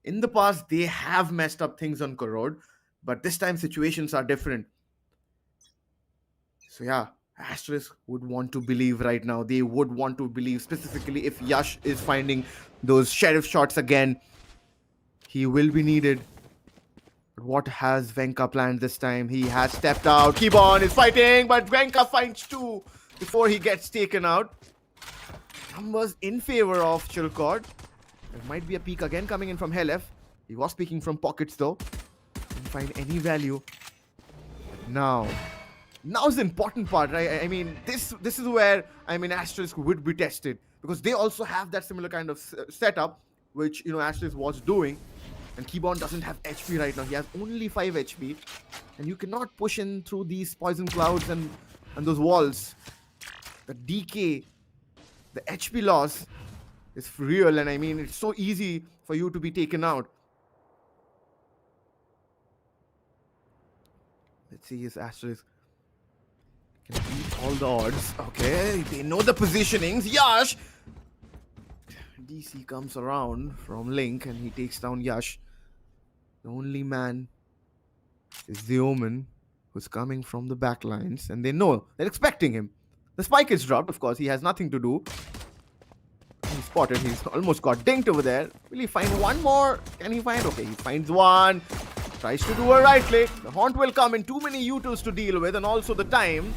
In the past, they have messed up things on Corrode, but this time situations are different. So yeah, Asterisk would want to believe right now. They would want to believe specifically if Yash is finding those sheriff shots again. He will be needed. But what has Venka planned this time? He has stepped out. Kibon is fighting, but Venka finds two before he gets taken out. Numbers in favor of Chilcord. There might be a peek again coming in from Helef. He was peeking from pockets though. Didn't find any value. Now's the important part, right? I mean, this is where Asterisk would be tested, because they also have that similar kind of setup, which Asterisk was doing. And Keyboard doesn't have HP right now. He has only 5 HP. And you cannot push in through these poison clouds and those walls. The DK, the HP loss is real. And I mean, it's so easy for you to be taken out. Let's see his Asterisk. Can beat all the odds. Okay, they know the positionings. Yash! DC comes around from Link and he takes down Yash. The only man is the Omen, who's coming from the back lines, and they know, they're expecting him. The spike is dropped, of course, he has nothing to do. He's spotted, he's almost got dinked over there. Will he find one more? Can he find? Okay, he finds one. Tries to do a right click. The haunt will come in, too many utils to deal with, and also the time.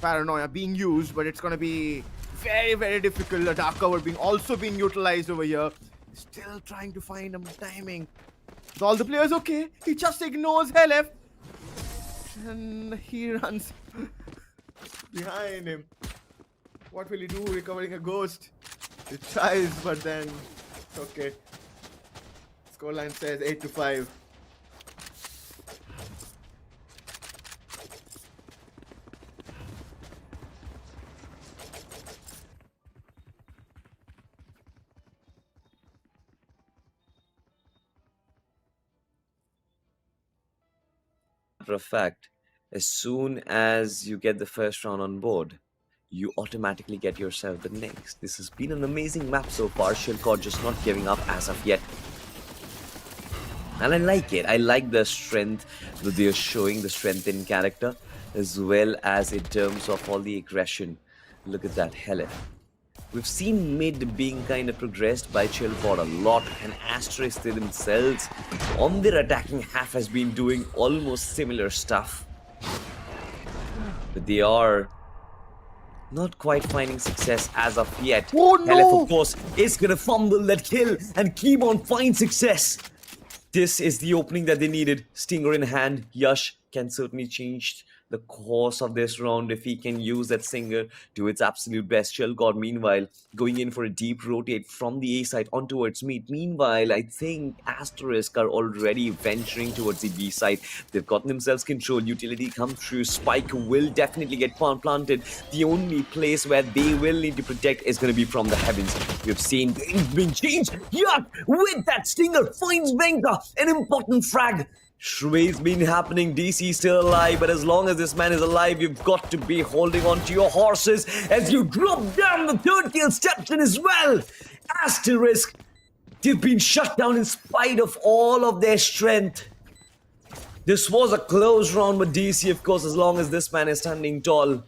Paranoia being used, but it's gonna be very, very difficult. A dark cover also being utilized over here. Still trying to find him timing. Is all the players okay? He just ignores Helef. And he runs behind him. What will he do? Recovering a ghost. He tries, but then it's okay. Scoreline says 8-5. Matter of fact, as soon as you get the first round on board, you automatically get yourself the next. This has been an amazing map so far. Shilkot just not giving up as of yet. And I like it. I like the strength that they are showing, the strength in character, as well as in terms of all the aggression. Look at that, Helen. We've seen mid being kind of progressed by Chillpod a lot, and Asterisk themselves on their attacking half has been doing almost similar stuff. But they are not quite finding success as of yet. Oh no! Helef, of course, is gonna fumble that kill and keep on finding success. This is the opening that they needed. Stinger in hand. Yash can certainly change the course of this round if he can use that Stinger to its absolute best. Shellgod, meanwhile, going in for a deep rotate from the A side on towards mid. Meanwhile, I think Asterisk are already venturing towards the B side. They've gotten themselves control. Utility comes through. Spike will definitely get planted. The only place where they will need to protect is going to be from the heavens. We've seen things being changed. Yuck! With that Stinger finds Venka. An important frag. Shreway's been happening. DC still alive, but as long as this man is alive, you've got to be holding on to your horses as you drop down. The third kill steps in as well. Asterisk, they've been shut down in spite of all of their strength. This was a close round, but DC, of course, as long as this man is standing tall,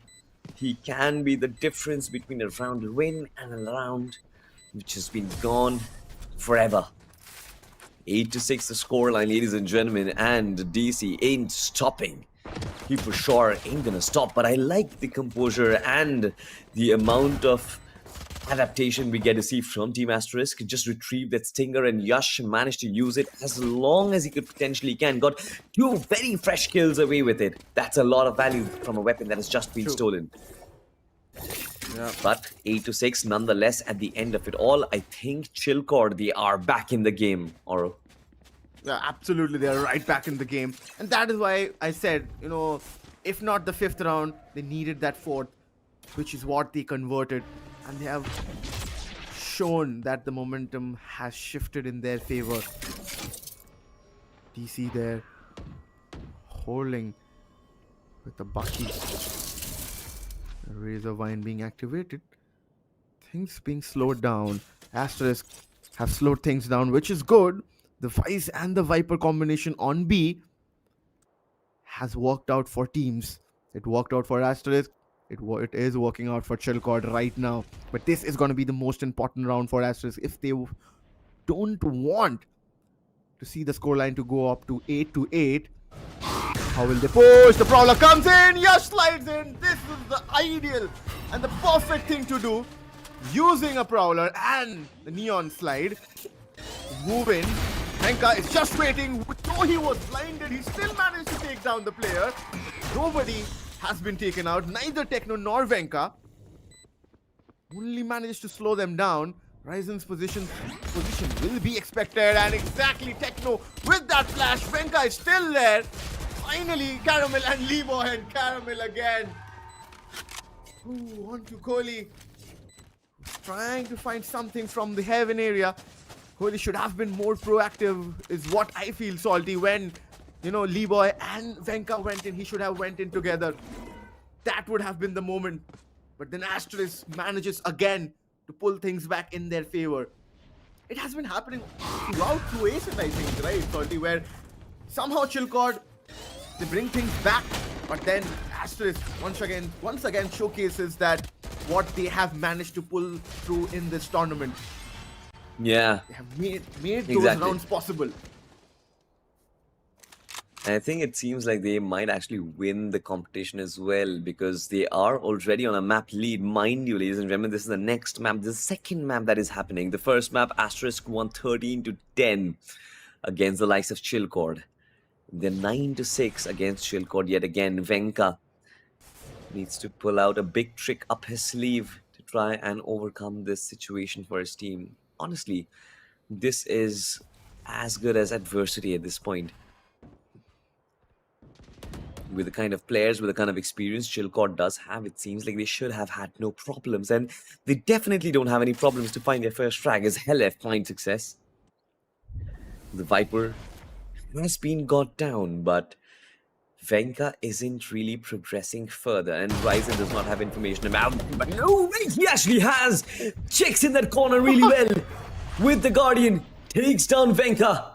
he can be the difference between a round win and a round which has been gone forever. 8-6 the scoreline, ladies and gentlemen, and DC ain't stopping. He for sure ain't gonna stop, but I like the composure and the amount of adaptation we get to see from Team Asterisk. Just retrieve that Stinger, and Yash managed to use it as long as he could potentially can. Got 2 very fresh kills away with it. That's a lot of value from a weapon that has just been stolen. Yeah. But 8-6 nonetheless at the end of it all. I think Chillcord, they are back in the game, Oro. Yeah, absolutely, they are right back in the game. And that is why I said, if not the 5th round, they needed that 4th, which is what they converted. And they have shown that the momentum has shifted in their favor. DC there, holding with the Bucky. Razor Vine being activated. Things being slowed down. Asterisk have slowed things down, which is good. The Vice and the Viper combination on B has worked out for teams. It worked out for Asterisk. It is working out for Chillcord right now. But this is going to be the most important round for Asterisk if they don't want to see the scoreline to go up to 8-8. How will they push? The Prowler comes in. Yash slides in. This is the ideal and the perfect thing to do. Using a Prowler and the Neon slide. Move in. Henka is just waiting. Though he was blinded, he still managed to take down the player. Nobody has been taken out. Neither Techno nor Venka. Only managed to slow them down. Ryzen's position will be expected, and exactly Techno with that flash. Venka is still there. Finally, Caramel and Levo and Caramel again. Ooh, on to Kohli. Trying to find something from the heaven area. Kohli should have been more proactive, is what I feel, Salty. When, Leeboy and Venka went in, he should have went in together. That would have been the moment. But then Asterisk manages again to pull things back in their favor. It has been happening throughout 2 aces, I think, right, Salty, where somehow Chillcord, they bring things back, but then Asterisk once again showcases that what they have managed to pull through in this tournament. Yeah. They have made those rounds possible. And I think it seems like they might actually win the competition as well, because they are already on a map lead. Mind you, ladies and gentlemen, this is the next map, the second map that is happening. The first map, Asterisk won 13-10 against the likes of Chillcord. They're 9-6 against Chillcord yet again. Venka needs to pull out a big trick up his sleeve to try and overcome this situation for his team. Honestly, this is as good as adversity at this point. With the kind of players, with the kind of experience Chillcord does have, it seems like they should have had no problems. And they definitely don't have any problems to find their first frag, as Hellef finds success. The Viper has been got down, but Venka isn't really progressing further, and Ryzen does not have information about him. But no, wait, he actually has! Checks in that corner really well with the Guardian, takes down Venka.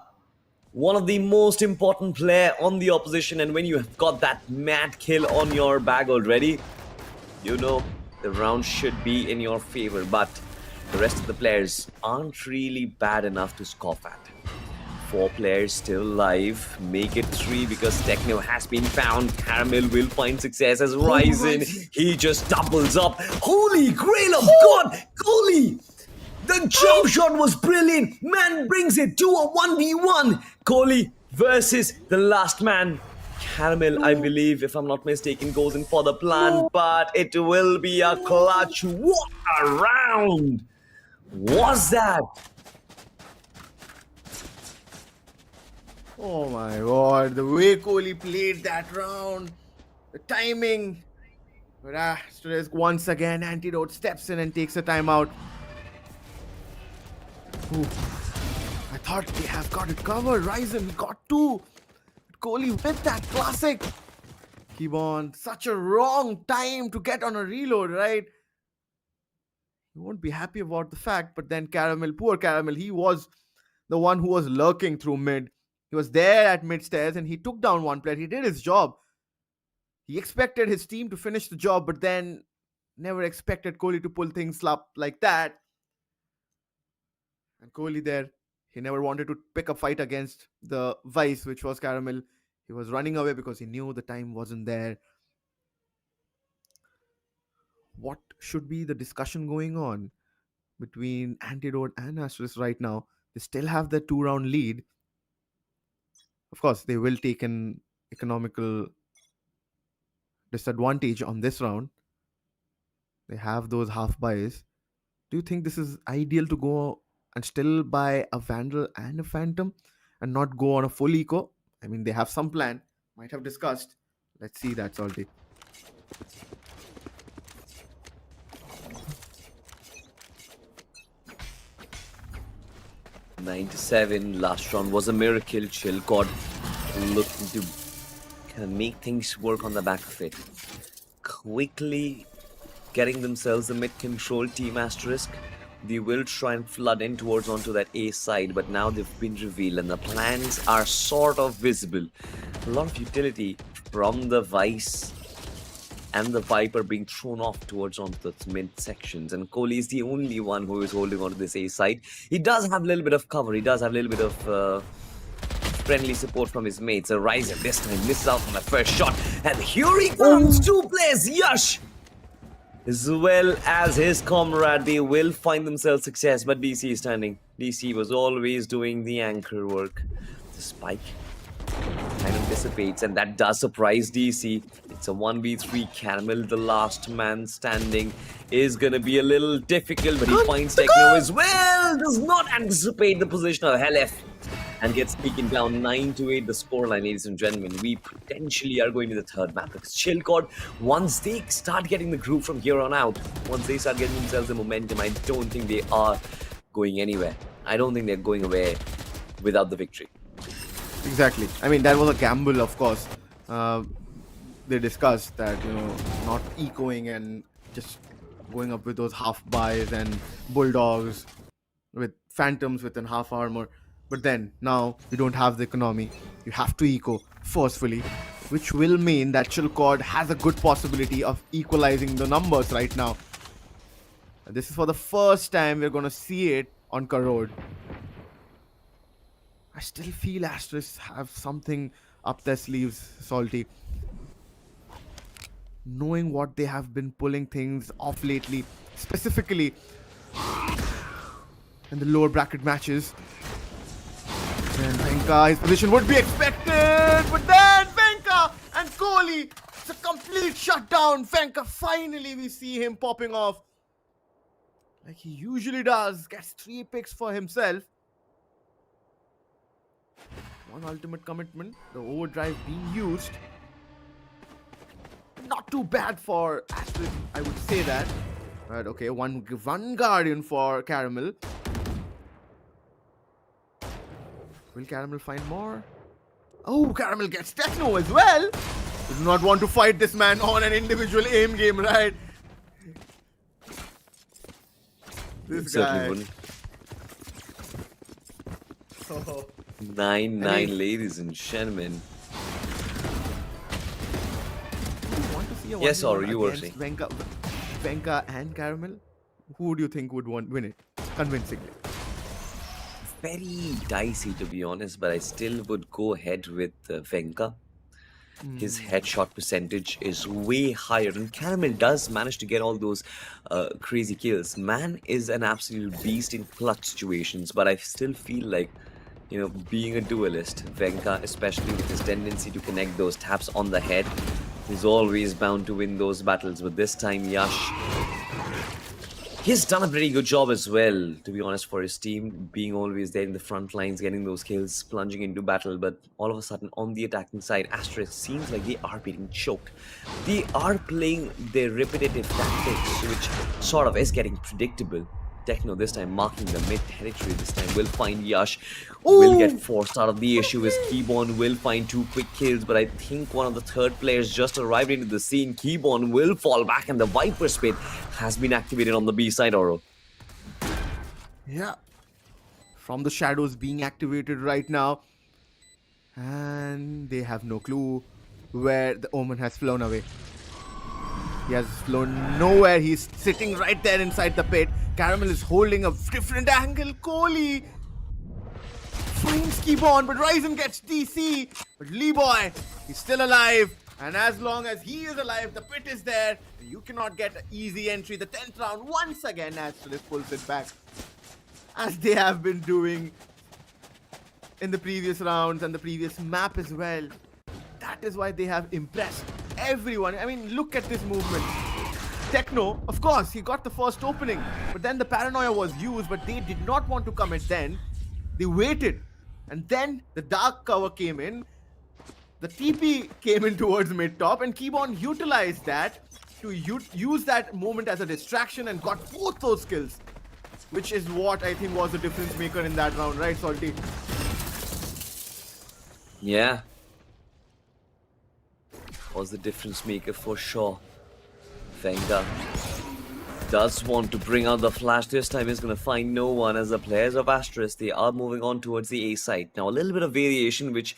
One of the most important player on the opposition, and when you have got that mad kill on your bag already, you know the round should be in your favor, but the rest of the players aren't really bad enough to scoff at. 4 players still alive, make it 3 because Techno has been found. Caramel will find success as Ryzen, he just doubles up. Holy grail of God, Kohli! The jump shot was brilliant. Man brings it to a 1v1. Kohli versus the last man. Caramel, I believe, if I'm not mistaken, goes in for the plant, but it will be a clutch. What a round was that? Oh my god, the way Kohli played that round, the timing. But Asterisk once again, Antidote steps in and takes a timeout. Ooh. I thought they have got it covered. Ryzen got 2. Kohli with that classic. Keep on. Such a wrong time to get on a reload, right? You won't be happy about the fact, but then Caramel, poor Caramel, he was the one who was lurking through mid. He was there at mid stairs and he took down one player. He did his job. He expected his team to finish the job, but then never expected Kohli to pull things up like that. And Kohli there, he never wanted to pick a fight against the Vice, which was Caramel. He was running away because he knew the time wasn't there. What should be the discussion going on between Antidote and Asterisk right now? They still have the 2-round lead. Of course, they will take an economical disadvantage on this round. They have those half buys. Do you think this is ideal to go and still buy a Vandal and a Phantom and not go on a full eco? I mean, they have some plan. Might have discussed. Let's see that, Salty. (9-7). Last round was a miracle. Chillcord looking to kind of make things work on the back of it. Quickly getting themselves a mid-control team. Asterisk They will try and flood in towards onto that A side, but now they've been revealed and the plans are sort of visible. A lot of utility from the Vice and the Viper being thrown off towards onto the mid sections, and Kohli is the only one who is holding onto this A side. He does have a little bit of cover, he does have a little bit of friendly support from his mates. A Ryzen this time misses out on the first shot, and here he comes, two players, Yash as well as his comrade. They will find themselves success, but DC is standing. DC was always doing the anchor work. The spike kind of dissipates, and that does surprise DC. It's a 1v3. Caramel, the last man standing, is gonna be a little difficult, but he finds Techno as well. Does not anticipate the position of Helef and gets taken down 9-8. The scoreline, ladies and gentlemen. We potentially are going to the third map because Chillcord, once they start getting the groove from here on out, once they start getting themselves the momentum, I don't think they are going anywhere. I don't think they're going away without the victory. Exactly. I mean, that was a gamble, of course. They discussed that, not ecoing and just going up with those half buys and bulldogs with phantoms within half armor. But then, now, you don't have the economy. You have to eco forcefully, which will mean that Chillcord has a good possibility of equalizing the numbers right now. And this is for the first time we're going to see it on Karod. I still feel Asterisk have something up their sleeves, Salty. Knowing what they have been pulling things off lately, specifically in the lower bracket matches. And Venka, his position would be expected, but then Venka and Kohli, it's a complete shutdown. Venka, finally we see him popping off like he usually does, gets 3 picks for himself. One ultimate commitment, the overdrive being used. Not too bad for Asterisk, I would say that. But okay, one Guardian for Caramel. Will Caramel find more? Oh, Caramel gets Techno as well. You do not want to fight this man on an individual aim game, right? This guy. Certainly wouldn't. Oh. 9-9, ladies and gentlemen. You want to see a Yes, 1v1 or you were against saying. Venka and Caramel? Who do you think would win it convincingly? Very dicey, to be honest, but I still would go ahead with Venka. His headshot percentage is way higher, and Caramel does manage to get all those crazy kills. Man is an absolute beast in clutch situations, but I still feel like, being a duelist, Venka, especially with his tendency to connect those taps on the head, is always bound to win those battles. But this time, Yash, he's done a pretty good job as well, to be honest, for his team, being always there in the front lines, getting those kills, plunging into battle. But all of a sudden, on the attacking side, Asterisk seems like they are being choked. They are playing their repetitive tactics, which sort of is getting predictable. Techno this time marking the mid territory. This time will find Yash. Will get forced out of the issue as Keyborn will find 2 quick kills, but I think one of the third players just arrived into the scene. Keyborn will fall back, and the Viper Spit has been activated on the B side, Oro. Yeah. From the shadows being activated right now. And they have no clue where the Omen has flown away. He has flown nowhere. He's sitting right there inside the pit. Caramel is holding a different angle. Kohli finds Keyborn, but Ryzen gets DC. But Lee Boy, he's still alive. And as long as he is alive, the pit is there. You cannot get an easy entry. The 10th round, once again, Asterisk pulls it back, as they have been doing in the previous rounds and the previous map as well. That is why they have impressed everyone. I mean, look at this movement. Techno, of course, he got the first opening, but then the paranoia was used, but they did not want to commit then. They waited, and then the dark cover came in. The TP came in towards mid-top, and Keyborn utilized that to use that moment as a distraction and got both those kills, which is what I think was the difference maker in that round, right, Salty? Yeah. Was the difference maker for sure. Venka does want to bring out the flash. This time he's going to find no one, as the players of Asterisk, they are moving on towards the A side. Now a little bit of variation, which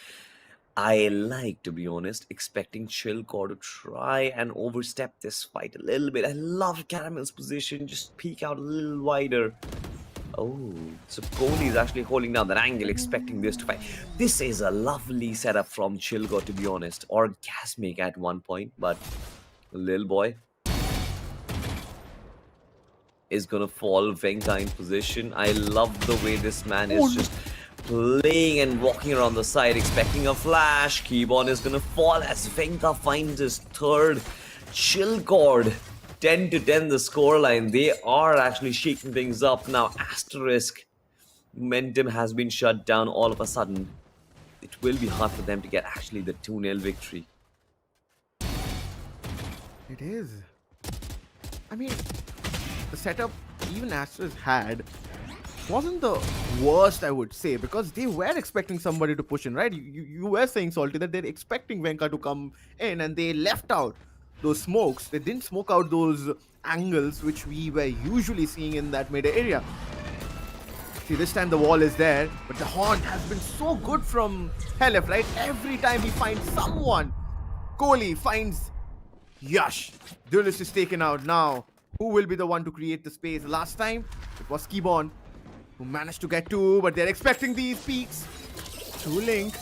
I like, to be honest, expecting Chillcore to try and overstep this fight a little bit. I love Caramel's position, just peek out a little wider. Oh, so Kohli is actually holding down that angle, expecting this to fight. This is a lovely setup from Chillcore, to be honest. Orgasmic at one point, but Lil Boy is gonna fall. Venka in position. I love the way this man is just playing and walking around the side, expecting a flash. Keybon is gonna fall as Venka finds his third. Chillcore 10 to 10 the scoreline. They are actually shaking things up now. Asterisk momentum has been shut down all of a sudden. It will be hard for them to get actually the 2-0 victory. It is. I mean, the setup even Asterisk had wasn't the worst, I would say, because they were expecting somebody to push in, right? You were saying, Salty, that they're expecting Venka to come in, and they left out those smokes. They didn't smoke out those angles which we were usually seeing in that mid area. See, this time the wall is there, but the haunt has been so good from Helef, right? Every time he finds someone, Kohli finds Yash. Duelist is taken out now. Who will be the one to create the space? Last time, it was Keybon, who managed to get two, but they're expecting these peaks. Through Link.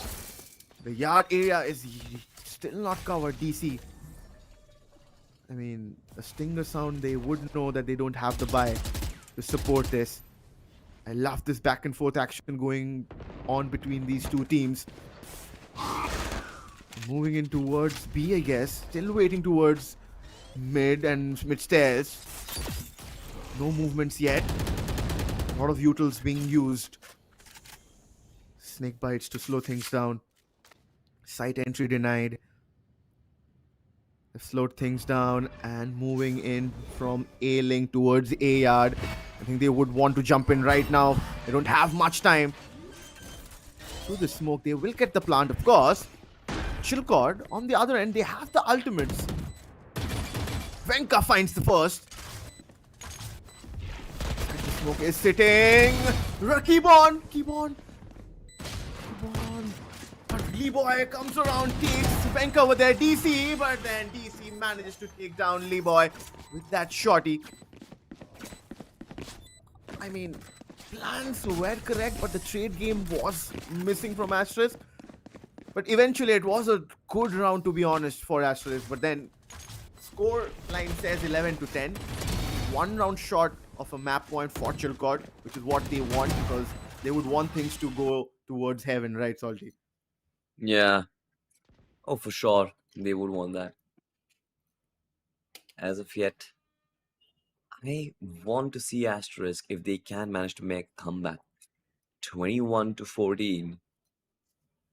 The yard area is still not covered, DC. I mean, a stinger sound, they would know that they don't have the buy to support this. I love this back and forth action going on between these two teams. Moving in towards B, I guess. Still waiting towards mid and mid stairs. No movements yet. A lot of utils being used. Snake bites to slow things down. Site entry denied. They've slowed things down and moving in from A link towards A yard. I think they would want to jump in right now. They don't have much time. Through the smoke, they will get the plant, of course. Chillcore, on the other end, they have the ultimates. Venka finds the first. The smoke is sitting. Keybon. But Lee-Boy comes around, takes Venka over there, DC, but then DC manages to take down Lee-Boy with that shotty. I mean, plans were correct, but the trade game was missing from Asterisk. But eventually it was a good round, to be honest, for Asterisk. But then score line says 11 to 10. 1 round short of a map point for Chillcore, which is what they want, because they would want things to go towards heaven, right, Salty? Yeah. Oh, for sure. They would want that. As of yet, I want to see Asterisk if they can manage to make a comeback. 21 to 14.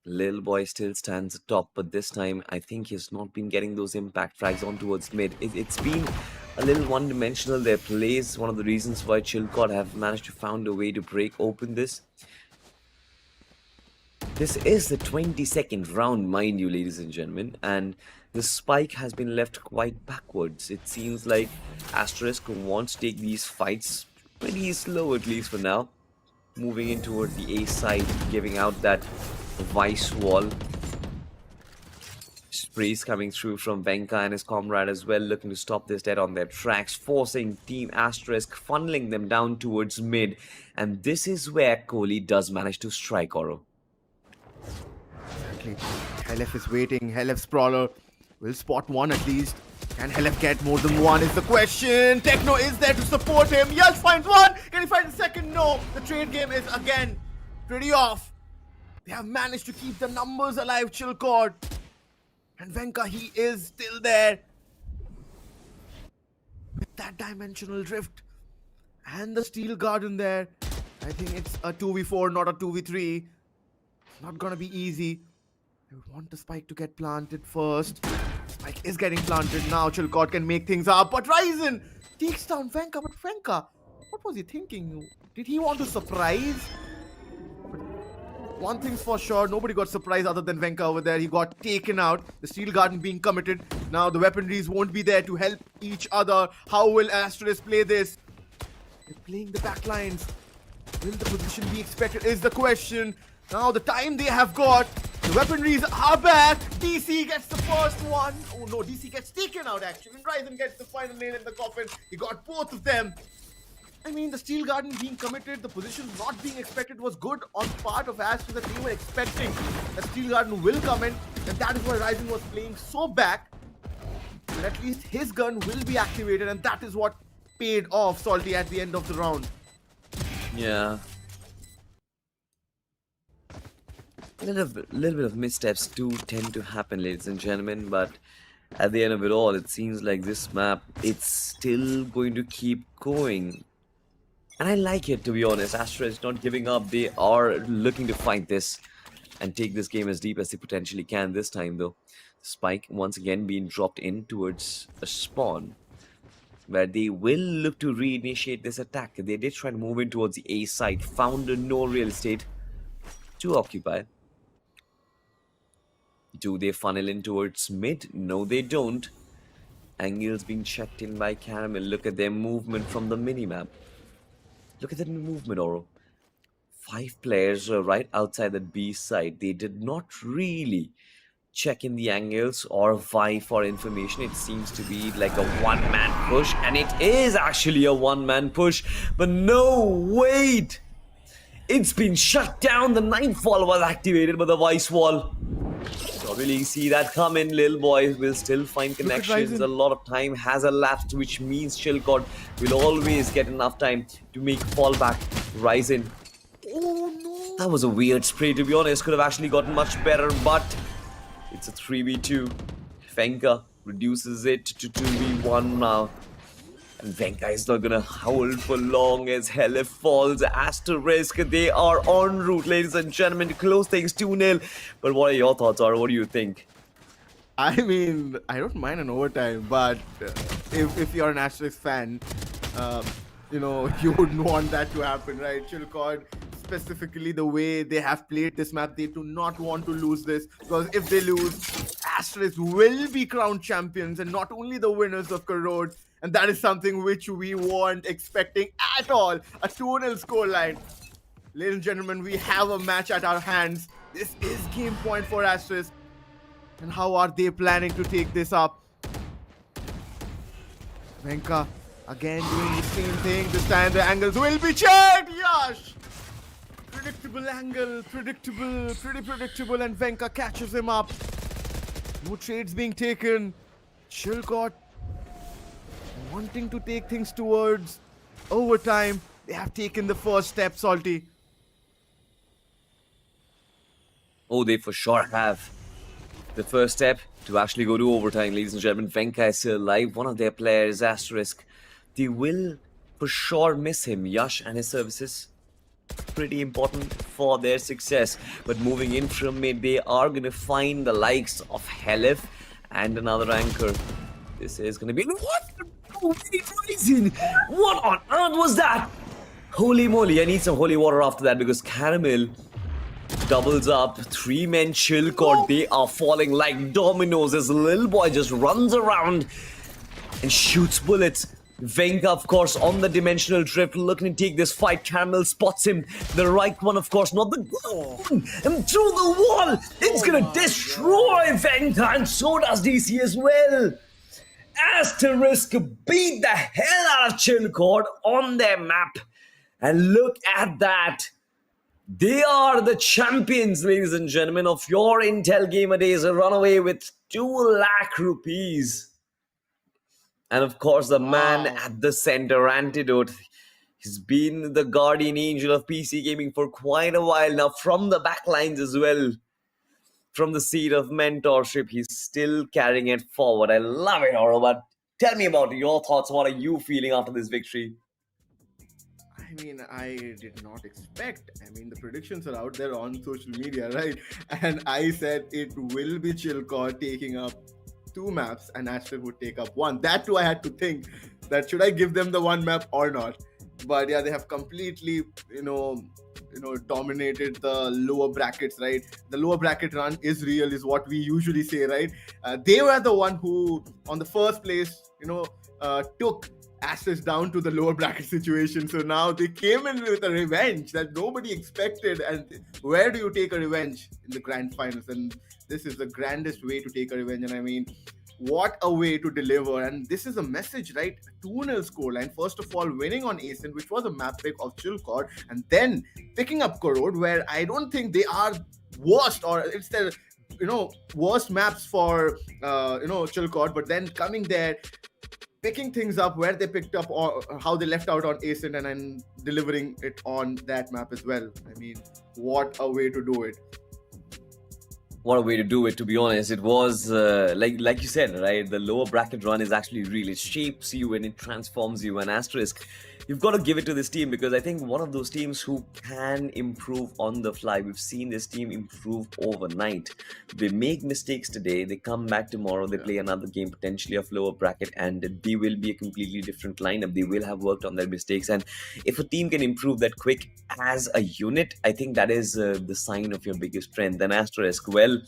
Lil Boy still stands atop, but this time I think he's not been getting those impact frags on towards mid. It's been a little one-dimensional, their plays. One of the reasons why Chillcore have managed to find a way to break open this. This is the 22nd round, mind you, ladies and gentlemen, and the spike has been left quite backwards. It seems like Asterisk wants to take these fights pretty slow, at least for now. Moving in toward the A side, giving out that vice wall. Sprays coming through from Venka and his comrade as well, looking to stop this dead on their tracks, forcing Team Asterisk, funneling them down towards mid. And this is where Kohli does manage to strike Oro. Exactly. Helef is waiting. Helef Sprawler will spot one at least. Can Helef get more than one is the question. Techno is there to support him. Yash finds one. Can he find the second? No. The trade game is again pretty off. They have managed to keep the numbers alive, Chillcore. And Venka, he is still there. With that dimensional drift and the steel garden there, I think it's a 2v4, not a 2v3. It's not gonna be easy. I would want the spike to get planted first. Spike is getting planted now. Chillcore can make things up, but Ryzen takes down Venka. But Venka, what was he thinking? Did he want to surprise? One thing's for sure, nobody got surprised other than Venka over there. He got taken out. The steel garden being committed. Now the weaponries won't be there to help each other. How will Asterisk play this? They're playing the backlines. Will the position be expected is the question. Now the time they have got. The weaponries are back. DC gets the first one. Oh no, DC gets taken out actually. And Ryzen gets the final nail in the coffin. He got both of them. I mean, the Steel Garden being committed, the position not being expected was good on part of Asterisk that they were expecting that Steel Garden will come in. And that is why Ryzen was playing so back. But at least his gun will be activated, and that is what paid off Salty at the end of the round. Yeah. A little bit of missteps do tend to happen, ladies and gentlemen, but at the end of it all, it seems like this map, it's still going to keep going. And I like it, to be honest. Astra is not giving up. They are looking to fight this and take this game as deep as they potentially can this time, though. Spike once again being dropped in towards a spawn, where they will look to reinitiate this attack. They did try to move in towards the A side, found no real estate to occupy. Do they funnel in towards mid? No, they don't. Angles being checked in by Caramel. Look at their movement from the minimap. Look at the movement, Oro. 5 players are right outside the B side. They did not really check in the angles or vie for information. It seems to be like a one-man push, and it is actually a one-man push. But no, wait! It's been shut down. The Nightfall was activated by the Vice Wall. Don't really see that coming. Lil Boy will still find connections. A lot of time has elapsed, which means Chillcord will always get enough time to make fallback. Ryzen. Oh no! That was a weird spray, to be honest. Could have actually gotten much better, but it's a 3v2. Venka reduces it to 2v1 now. And Venka is not gonna hold for long as Helif falls. Asterisk, they are en route, ladies and gentlemen, to close things 2-0. But what are your thoughts, Ara? What do you think? I mean, I don't mind an overtime, but if you're an Asterisk fan, you know, you wouldn't want that to happen, right? Chillcord, specifically the way they have played this map, they do not want to lose this, because if they lose, Asterisk will be crowned champions and not only the winners of Corrode. And that is something which we weren't expecting at all. A 2-0 scoreline. Ladies and gentlemen, we have a match at our hands. This is game point for Asterisk. And how are they planning to take this up? Venka again doing the same thing. This time the angles will be checked. Yash! Predictable angle, predictable, pretty predictable. And Venka catches him up. No trades being taken. Chillcord wanting to take things towards overtime. They have taken the first step, Salty. Oh, they for sure have. The first step to actually go to overtime, ladies and gentlemen. Venka is still alive. One of their players, Asterisk. They will for sure miss him. Yash and his services, pretty important for their success. But moving in from mid, they are going to find the likes of Helif and another anchor. This is going to be... What? What on earth was that? Holy moly, I need some holy water after that, because Caramel doubles up. 3 men Chillcord. They are falling like dominoes as Lil Boy just runs around and shoots bullets. Venka, of course, on the dimensional drift, looking to take this fight. Caramel spots him. The right one, of course, not the good. And through the wall. It's gonna destroy Venka, and so does DC as well. Asterisk beat the hell out of Chillcord on their map. And look at that. They are the champions, ladies and gentlemen, of your Intel Gamer Days. A runaway with 2 lakh rupees. And of course, the man at the center, Antidote. He's been the guardian angel of PC gaming for quite a while now, from the backlines as well. From the seat of mentorship, he's still carrying it forward. I love it, Oro, but tell me about your thoughts. What are you feeling after this victory? I mean, I did not expect. I mean, the predictions are out there on social media, right? And I said it will be Chillcord taking up 2 maps and Asterisk would take up 1. That too, I had to think that should I give them the 1 map or not. but yeah, they have completely, dominated the lower brackets, right? The lower bracket run is real, is what we usually say, right? They were the one who, on the first place, took Asterisk down to the lower bracket situation. So now they came in with a revenge that nobody expected. And where do you take a revenge? In the grand finals. And this is the grandest way to take a revenge. And I mean, what a way to deliver. And this is a message, right? 2-0 scoreline. First of all, winning on Asin, which was a map pick of Chilcot, and then picking up Korod, where I don't think they are worst, or it's their worst maps for Chilcot, but then coming there, picking things up where they picked up or how they left out on Asin, and then delivering it on that map as well. I mean, what a way to do it. What a way to do it, to be honest. It was like you said, right? The lower bracket run is actually real. It shapes you and it transforms you. And Asterisk, you've got to give it to this team, because I think one of those teams who can improve on the fly. We've seen this team improve overnight. They make mistakes today, they come back tomorrow, they play another game potentially of lower bracket, and they will be a completely different lineup. They will have worked on their mistakes, and if a team can improve that quick as a unit, I think that is the sign of your biggest strength. And Asterisk, well,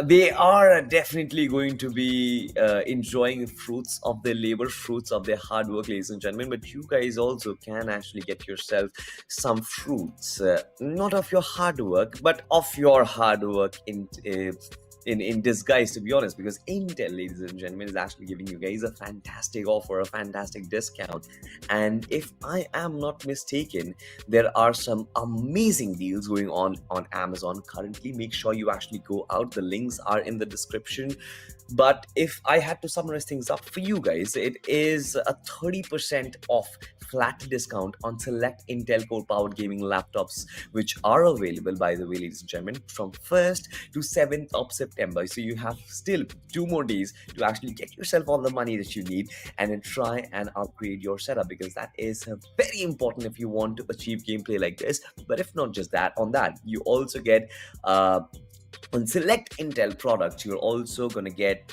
they are definitely going to be enjoying fruits of their labor, fruits of their hard work, ladies and gentlemen. But you guys also can actually get yourself some fruits, not of your hard work, but of your hard work in disguise, to be honest, because Intel, ladies and gentlemen, is actually giving you guys a fantastic offer, a fantastic discount. And if I am not mistaken, there are some amazing deals going on Amazon currently. Make sure you actually go out. The links are in the description. But if I had to summarize things up for you guys, it is a 30% off flat discount on select Intel Core powered gaming laptops, which are available, by the way, ladies and gentlemen, from 1st to 7th of September. So you have still 2 more days to actually get yourself all the money that you need and then try and upgrade your setup, because that is very important if you want to achieve gameplay like this. But if not just that, on that, you also get on select Intel products, you're also going to get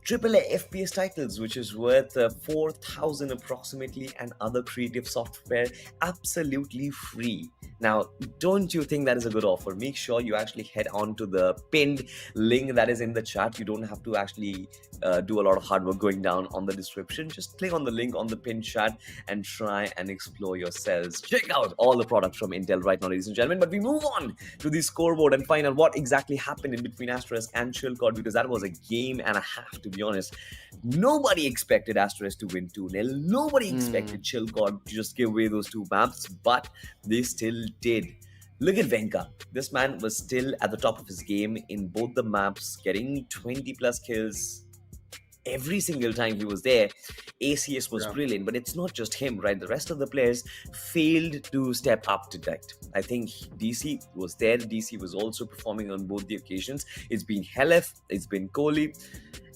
AAA FPS titles, which is worth 4,000 approximately, and other creative software absolutely free. Now, don't you think that is a good offer? Make sure you actually head on to the pinned link that is in the chat. You don't have to actually do a lot of hard work going down on the description. Just click on the link on the pinned chat and try and explore yourselves. Check out all the products from Intel right now, ladies and gentlemen. But we move on to the scoreboard and find out what exactly happened in between Asterisk and Chilcot, because that was a game and a half, to be honest. Nobody expected Asterisk to win 2-0. Nobody expected Chilcot to just give away those 2 maps, but they still did. Look at Venka. This man was still at the top of his game in both the maps, getting 20 plus kills every single time he was there. ACS was brilliant, but it's not just him, right? The rest of the players failed to step up to that. I think DC was there. DC was also performing on both the occasions. It's been Helef, it's been Kohli,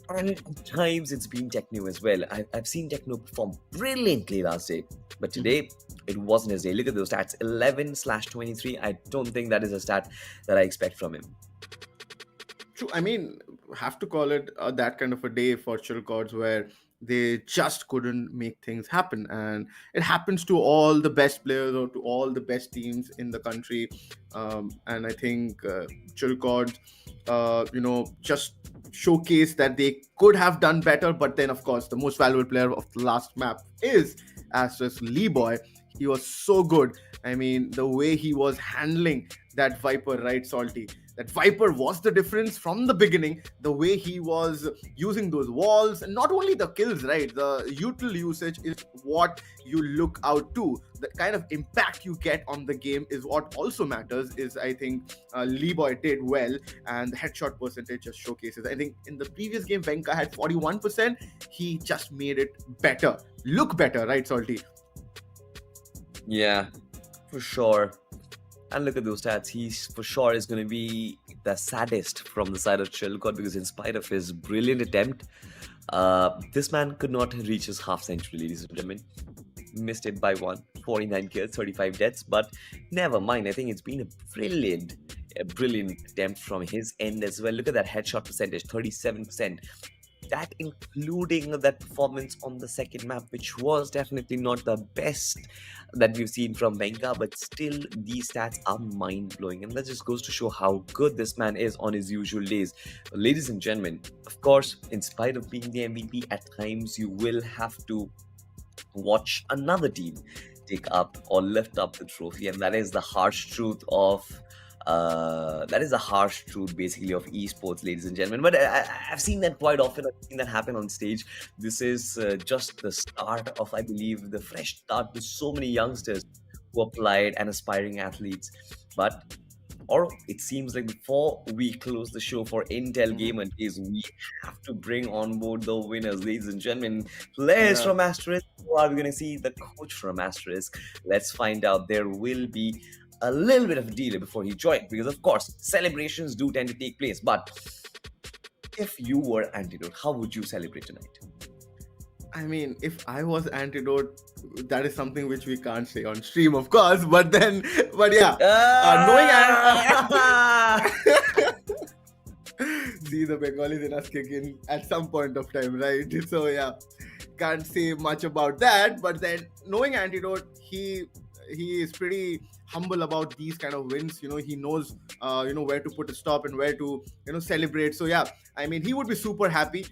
and at times it's been Techno as well. I've seen Techno perform brilliantly last day, but today it wasn't his day. Look at those stats, 11/23. I don't think that is a stat that I expect from him. True. I mean, have to call it that kind of a day for Chilcots, where they just couldn't make things happen. And it happens to all the best players or to all the best teams in the country. And I think Chilcots, just showcase that they could have done better. But then, of course, the most valuable player of the last map is Asterisk Lee Boy. He was so good. I mean, the way he was handling that Viper, right, Salty? That Viper was the difference from the beginning. The way he was using those walls, and not only the kills, right? The util usage is what you look out to. The kind of impact you get on the game is what also matters. Is I think Lee Boy did well, and the headshot percentage just showcases. I think in the previous game, Venka had 41%. He just made it better, look better, right, Salty? Yeah, for sure. And look at those stats. He for sure is going to be the saddest from the side of Chilcot, because in spite of his brilliant attempt, this man could not reach his half century, ladies and gentlemen. Missed it by 49 kills, 35 deaths, but never mind. I think it's been a brilliant attempt from his end as well. Look at that headshot percentage, 37%. that including that performance on the second map, which was definitely not the best that we've seen from Venka, but still these stats are mind-blowing, and that just goes to show how good this man is on his usual days. Ladies and gentlemen, of course, in spite of being the MVP, at times you will have to watch another team take up or lift up the trophy, and that is the harsh truth of basically of esports, ladies and gentlemen. But I've seen that quite often. I've seen that happen on stage. This is just the start of, I believe, the fresh start to so many youngsters who applied and aspiring athletes. But or it seems like before we close the show for Intel Gamer Days, we have to bring on board the winners, ladies and gentlemen. Players from Asterisk, who are we going to see? The coach from Asterisk. Let's find out. There will be a little bit of a delay before he joined, because of course celebrations do tend to take place. But if you were Antidote, how would you celebrate tonight? I mean, if I was Antidote, that is something which we can't say on stream, of course. But yeah, see the Bengalis in us kick in at some point of time, right? So yeah, can't say much about that. But then knowing Antidote, he is pretty humble about these kind of wins. He knows where to put a stop and where to celebrate. So yeah, I mean, he would be super happy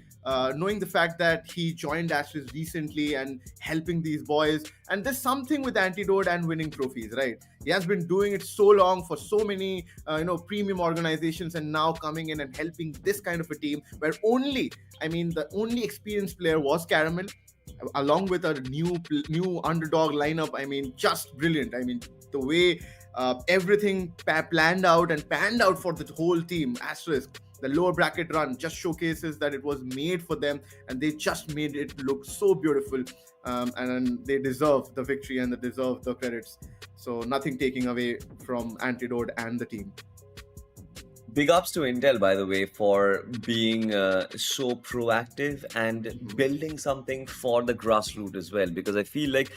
knowing the fact that he joined Asterisk recently and helping these boys. And there's something with Antidote and winning trophies, right? He has been doing it so long for so many premium organizations, and now coming in and helping this kind of a team where the only experienced player was Caramel, along with a new underdog lineup. I mean, just brilliant. I mean, the way everything planned out and panned out for the whole team. Asterisk, the lower bracket run just showcases that it was made for them, and they just made it look so beautiful. And they deserve the victory and they deserve the credits. So nothing taking away from Antidote and the team. Big ups to Intel, by the way, for being so proactive and building something for the grassroots as well. Because I feel like,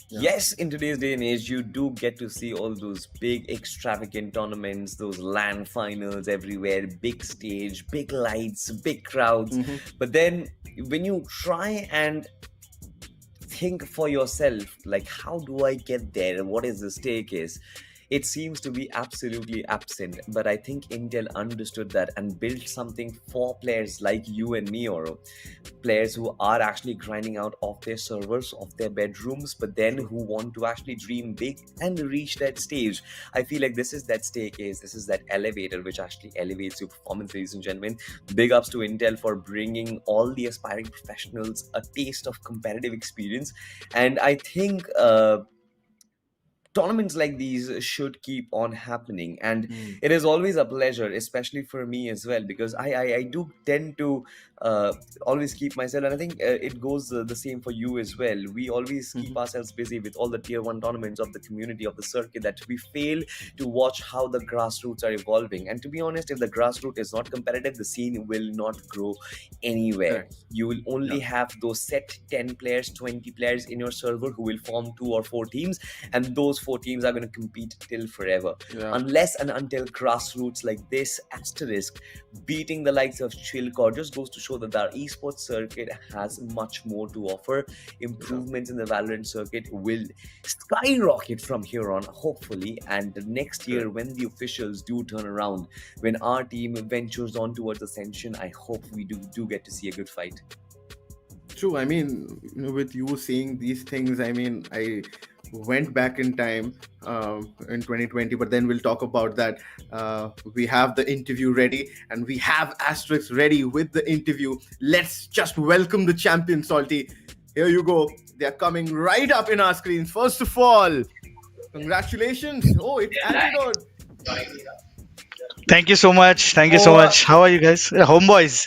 yes, in today's day and age, you do get to see all those big extravagant tournaments, those LAN finals everywhere, big stage, big lights, big crowds. But then when you try and think for yourself, like, how do I get there and what is the stake is, it seems to be absolutely absent. But I think Intel understood that and built something for players like you and me, Oro. Players who are actually grinding out of their servers, of their bedrooms, but then who want to actually dream big and reach that stage. I feel like this is that staircase, this is that elevator which actually elevates your performance, ladies and gentlemen. Big ups to Intel for bringing all the aspiring professionals a taste of competitive experience. And I think tournaments like these should keep on happening, and it is always a pleasure, especially for me as well, because I do tend to always keep myself, and I think it goes the same for you as well. We always keep ourselves busy with all the tier 1 tournaments of the community, of the circuit, that we fail to watch how the grassroots are evolving. And to be honest, if the grassroots is not competitive, the scene will not grow anywhere. You will only have those set 10 players, 20 players in your server who will form 2 or 4 teams, and those 4 teams are going to compete till forever. Unless and until grassroots like this, Asterisk, beating the likes of Chillcore, just goes to show that our esports circuit has much more to offer. Improvements in the Valorant circuit will skyrocket from here on, hopefully. And next year, when the officials do turn around, when our team ventures on towards Ascension, I hope we do get to see a good fight. True. I mean, with you saying these things, I mean, I went back in time in 2020, but then we'll talk about that. We have the interview ready, and we have Asterisk ready with the interview. Let's just welcome the champion, Salty. Here you go. They're coming right up in our screens. First of all, congratulations. Oh, it's Antidote. Thank you so much. Thank you so much. How are you guys? Homeboys.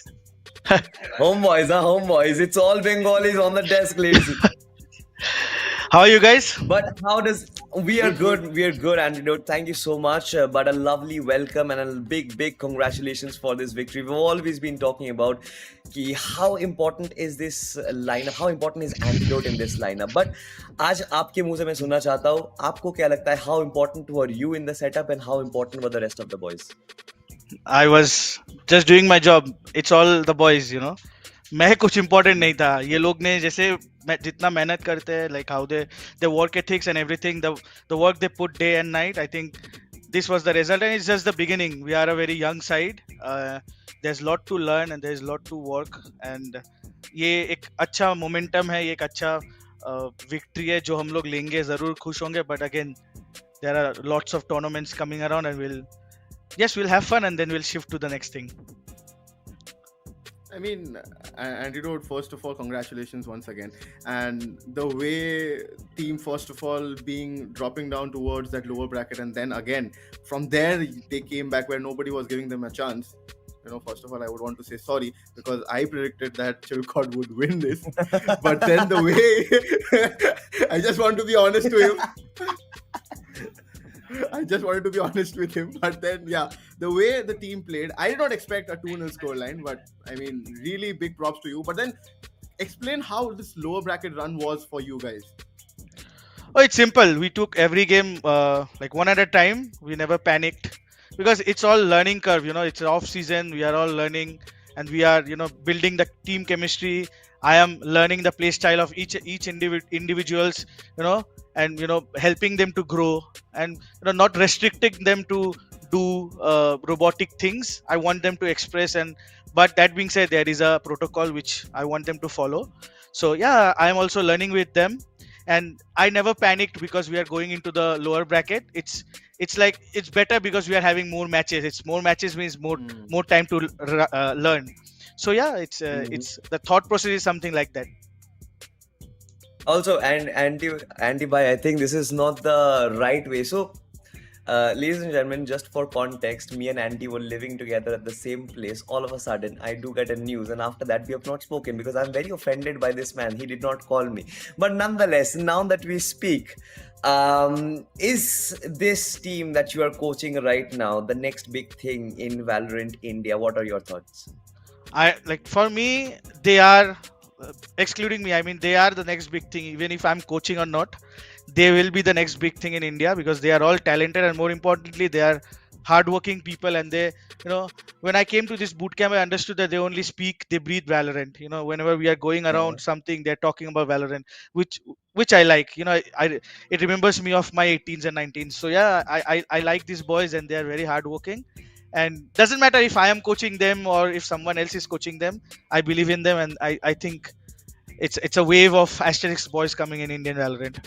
Homeboys. It's all Bengalis on the desk, ladies. How are you guys? But we are good, Antidote. Thank you so much. But a lovely welcome and a big congratulations for this victory. We've always been talking about how important is this lineup, how important is Antidote in this lineup. But आज आपके मुंह से मैं सुनना चाहता हूँ, आपको क्या लगता है, how important were you in the setup and how important were the rest of the boys? I was just doing my job. It's all the boys, मैं कुछ इम्पोर्टेंट नहीं था. ये लोग ने जैसे जितना मेहनत करते हैं, like how they work ethics and everything, the work they put day and night, I think this was the result, and it's just the beginning. We are a very young side. There's lot to learn and there's lot to work, and ये एक अच्छा momentum है, ये एक अच्छा victory है जो हम लोग लेंगे, जरूर खुश होंगे. But again there are lots of tournaments coming around, and we'll have fun, and then we'll shift to the next thing. I mean, Antidote, first of all, congratulations once again. And the way team, first of all, dropping down towards that lower bracket, and then again, from there, they came back where nobody was giving them a chance. First of all, I would want to say sorry because I predicted that Chilcott would win this. But then the way, I just want to be honest to him. I just wanted to be honest with him. But then, yeah, the way the team played, I did not expect a 2-0 scoreline. But, I mean, really big props to you. But then, explain how this lower bracket run was for you guys. Oh, it's simple. We took every game like one at a time. We never panicked because it's all learning curve. It's off season. We are all learning, and we are building the team chemistry. I am learning the play style of each individuals. And helping them to grow, and not restricting them to do robotic things. I want them to express, but that being said, there is a protocol which I want them to follow. So yeah, I am also learning with them, and I never panicked because we are going into the lower bracket. It's like it's better because we are having more matches. It's more matches means more time to learn. So yeah, it's the thought process is something like that. Also, and anti I think this is not the right way. So, ladies and gentlemen, just for context, me and Andy were living together at the same place. All of a sudden, I do get a news, and after that, we have not spoken because I'm very offended by this man. He did not call me. But nonetheless, now that we speak, is this team that you are coaching right now the next big thing in Valorant India? What are your thoughts? For me, they are. Excluding me, I mean, they are the next big thing. Even if I'm coaching or not, they will be the next big thing in India because they are all talented, and more importantly, they are hardworking people. And they, when I came to this bootcamp, I understood that they only speak, they breathe Valorant. Whenever we are going around something, they're talking about Valorant, which I like. It remembers me of my 18s and 19s. So yeah, I like these boys, and they are very hardworking. And doesn't matter if I am coaching them or if someone else is coaching them, I believe in them, and I think it's a wave of Asterisk boys coming in Indian Valorant.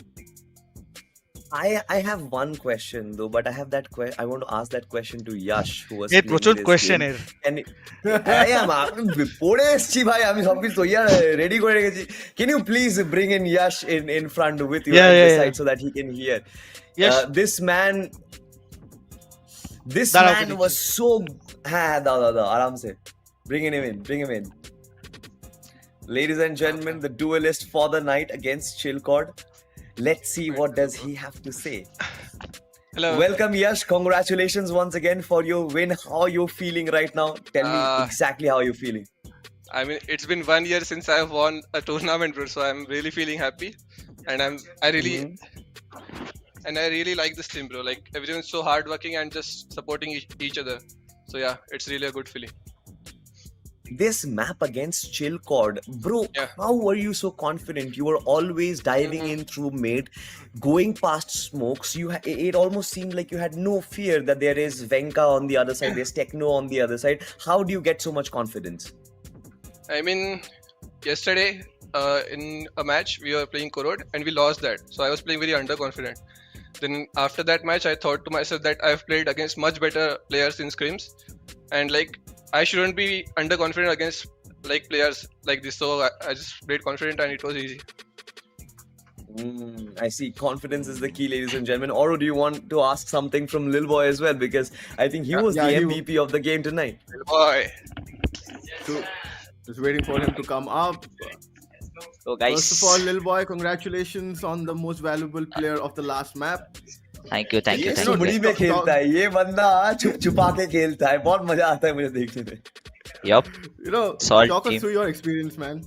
I have one question though, but I have that I want to ask that question to Yash, who was Hey, playing prochur this question game. here. Can you please bring in Yash in front with you Yeah, this yeah. side so that he can hear? Yes. This man Dara was so aram se. Bring him in. Ladies and gentlemen, the duelist for the night against Chilcott. Let's see what does he have to say. Hello. Welcome, Yash. Congratulations once again for your win. How are you feeling right now? Tell me exactly how you're feeling. I mean, it's been 1 year since I've won a tournament, bro. So I'm really feeling happy, and I really like this team, bro. Like everyone's so hardworking and just supporting each other. So yeah, it's really a good feeling. This map against Chilcott, bro, how were you so confident? You were always diving in through mid, going past smokes. It almost seemed like you had no fear that there is Venka on the other side, there's Techno on the other side. How do you get so much confidence? I mean, yesterday in a match we were playing Korod and we lost that. So I was playing very underconfident. Then after that match, I thought to myself that I've played against much better players in scrims, and like I shouldn't be underconfident against like players like this. So I just played confident and it was easy. I see. Confidence is the key, ladies and gentlemen. Or do you want to ask something from Lil Boy as well? Because I think he was the MVP of the game tonight. Lil Boy. So, just waiting for him to come up. So guys, first of all, Lil Boy, congratulations on the most valuable player of the last map. Thank you ये सुमड़ी में खेलता है, ये बंदा छुप छुपा के खेलता है, बहुत मजा आता है मुझे देखने में. Yup. Talk us through your experience, man.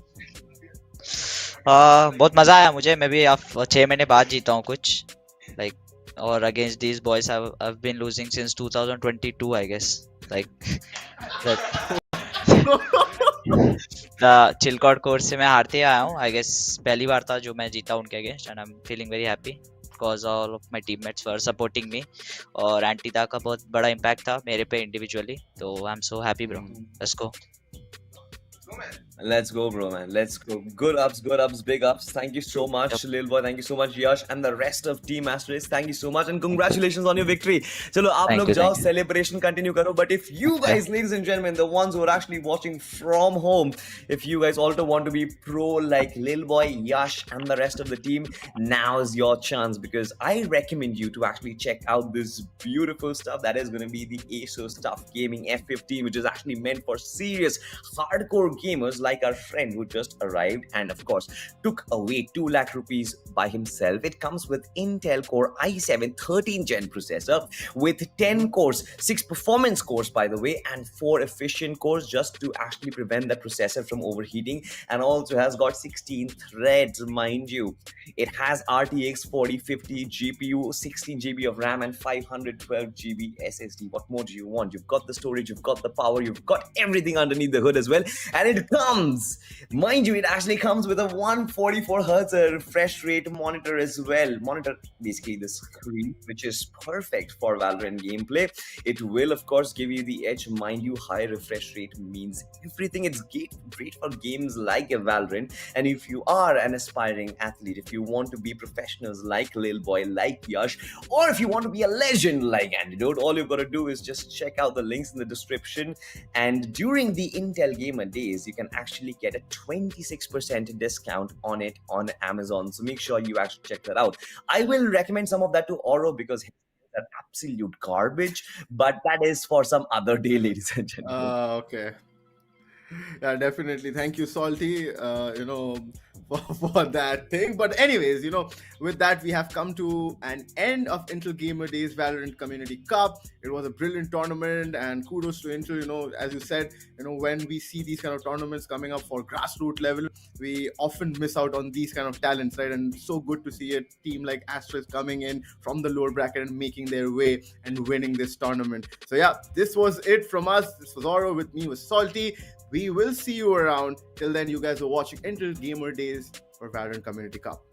बहुत मजा आया मुझे. मैं भी अब 6 महीने बाद जीता हूँ कुछ. Like और against these boys I've been losing since 2022, I guess. Like that. चिलकॉट कोर्स से मैं हारते आया हूँ आई गेस पहली बार था जो मैं जीता उनके against and I am feeling very happy because all of my teammates were supporting me और एंटीदा का बहुत बड़ा इम्पैक्ट था मेरे पे इंडिविजुअली तो I am so happy bro let's go Let's go, bro, man. Let's go. Good ups, big ups. Thank you so much, Lil Boy. Thank you so much, Yash, and the rest of Team Asterisk. Thank you so much, and congratulations on your victory. Chalo, aap Thank log you, jao, thank you. celebration continue karo. But if you guys, ladies and gentlemen, the ones who are actually watching from home, if you guys also want to be pro like Lil Boy, Yash, and the rest of the team, now is your chance because I recommend you to actually check out this beautiful stuff that is going to be the ASUS Tough Gaming F15, which is actually meant for serious hardcore gamers like our friend who just arrived and of course took away 2 lakh rupees by himself. It comes with Intel Core i7 13th gen processor with 10 cores, 6 performance cores by the way, and 4 efficient cores just to actually prevent the processor from overheating, and also has got 16 threads, mind you. It has RTX 4050 GPU, 16 GB of RAM, and 512 GB SSD. What more do you want? You've got the storage, you've got the power, you've got everything underneath the hood as well. And it comes, mind you, it actually comes with a 144 Hz refresh rate monitor as well. Monitor basically the screen, which is perfect for Valorant gameplay. It will, of course, give you the edge. Mind you, high refresh rate means everything. It's great for games like Valorant. And if you are an aspiring athlete, if you want to be professionals like Lil Boy, like Yash, or if you want to be a legend like Antidote, all you've got to do is just check out the links in the description. And during the Intel Gamer Days, you can actually get a 26% discount on it on Amazon. So make sure you actually check that out. I will recommend some of that to Oro because are absolute garbage, but that is for some other day, ladies and gentlemen. Okay. Yeah, definitely. Thank you, Salty. For that thing. But anyways, with that, we have come to an end of Intel Gamer Days Valorant Community Cup. It was a brilliant tournament, and kudos to Intel. As you said, when we see these kind of tournaments coming up for grassroots level, we often miss out on these kind of talents, right? And so good to see a team like Asterisk coming in from the lower bracket and making their way and winning this tournament. So yeah, this was it from us. This was Oro, with me was Salty. We will see you around. Till then, you guys are watching Intel Gamer Days for Valorant Community Cup.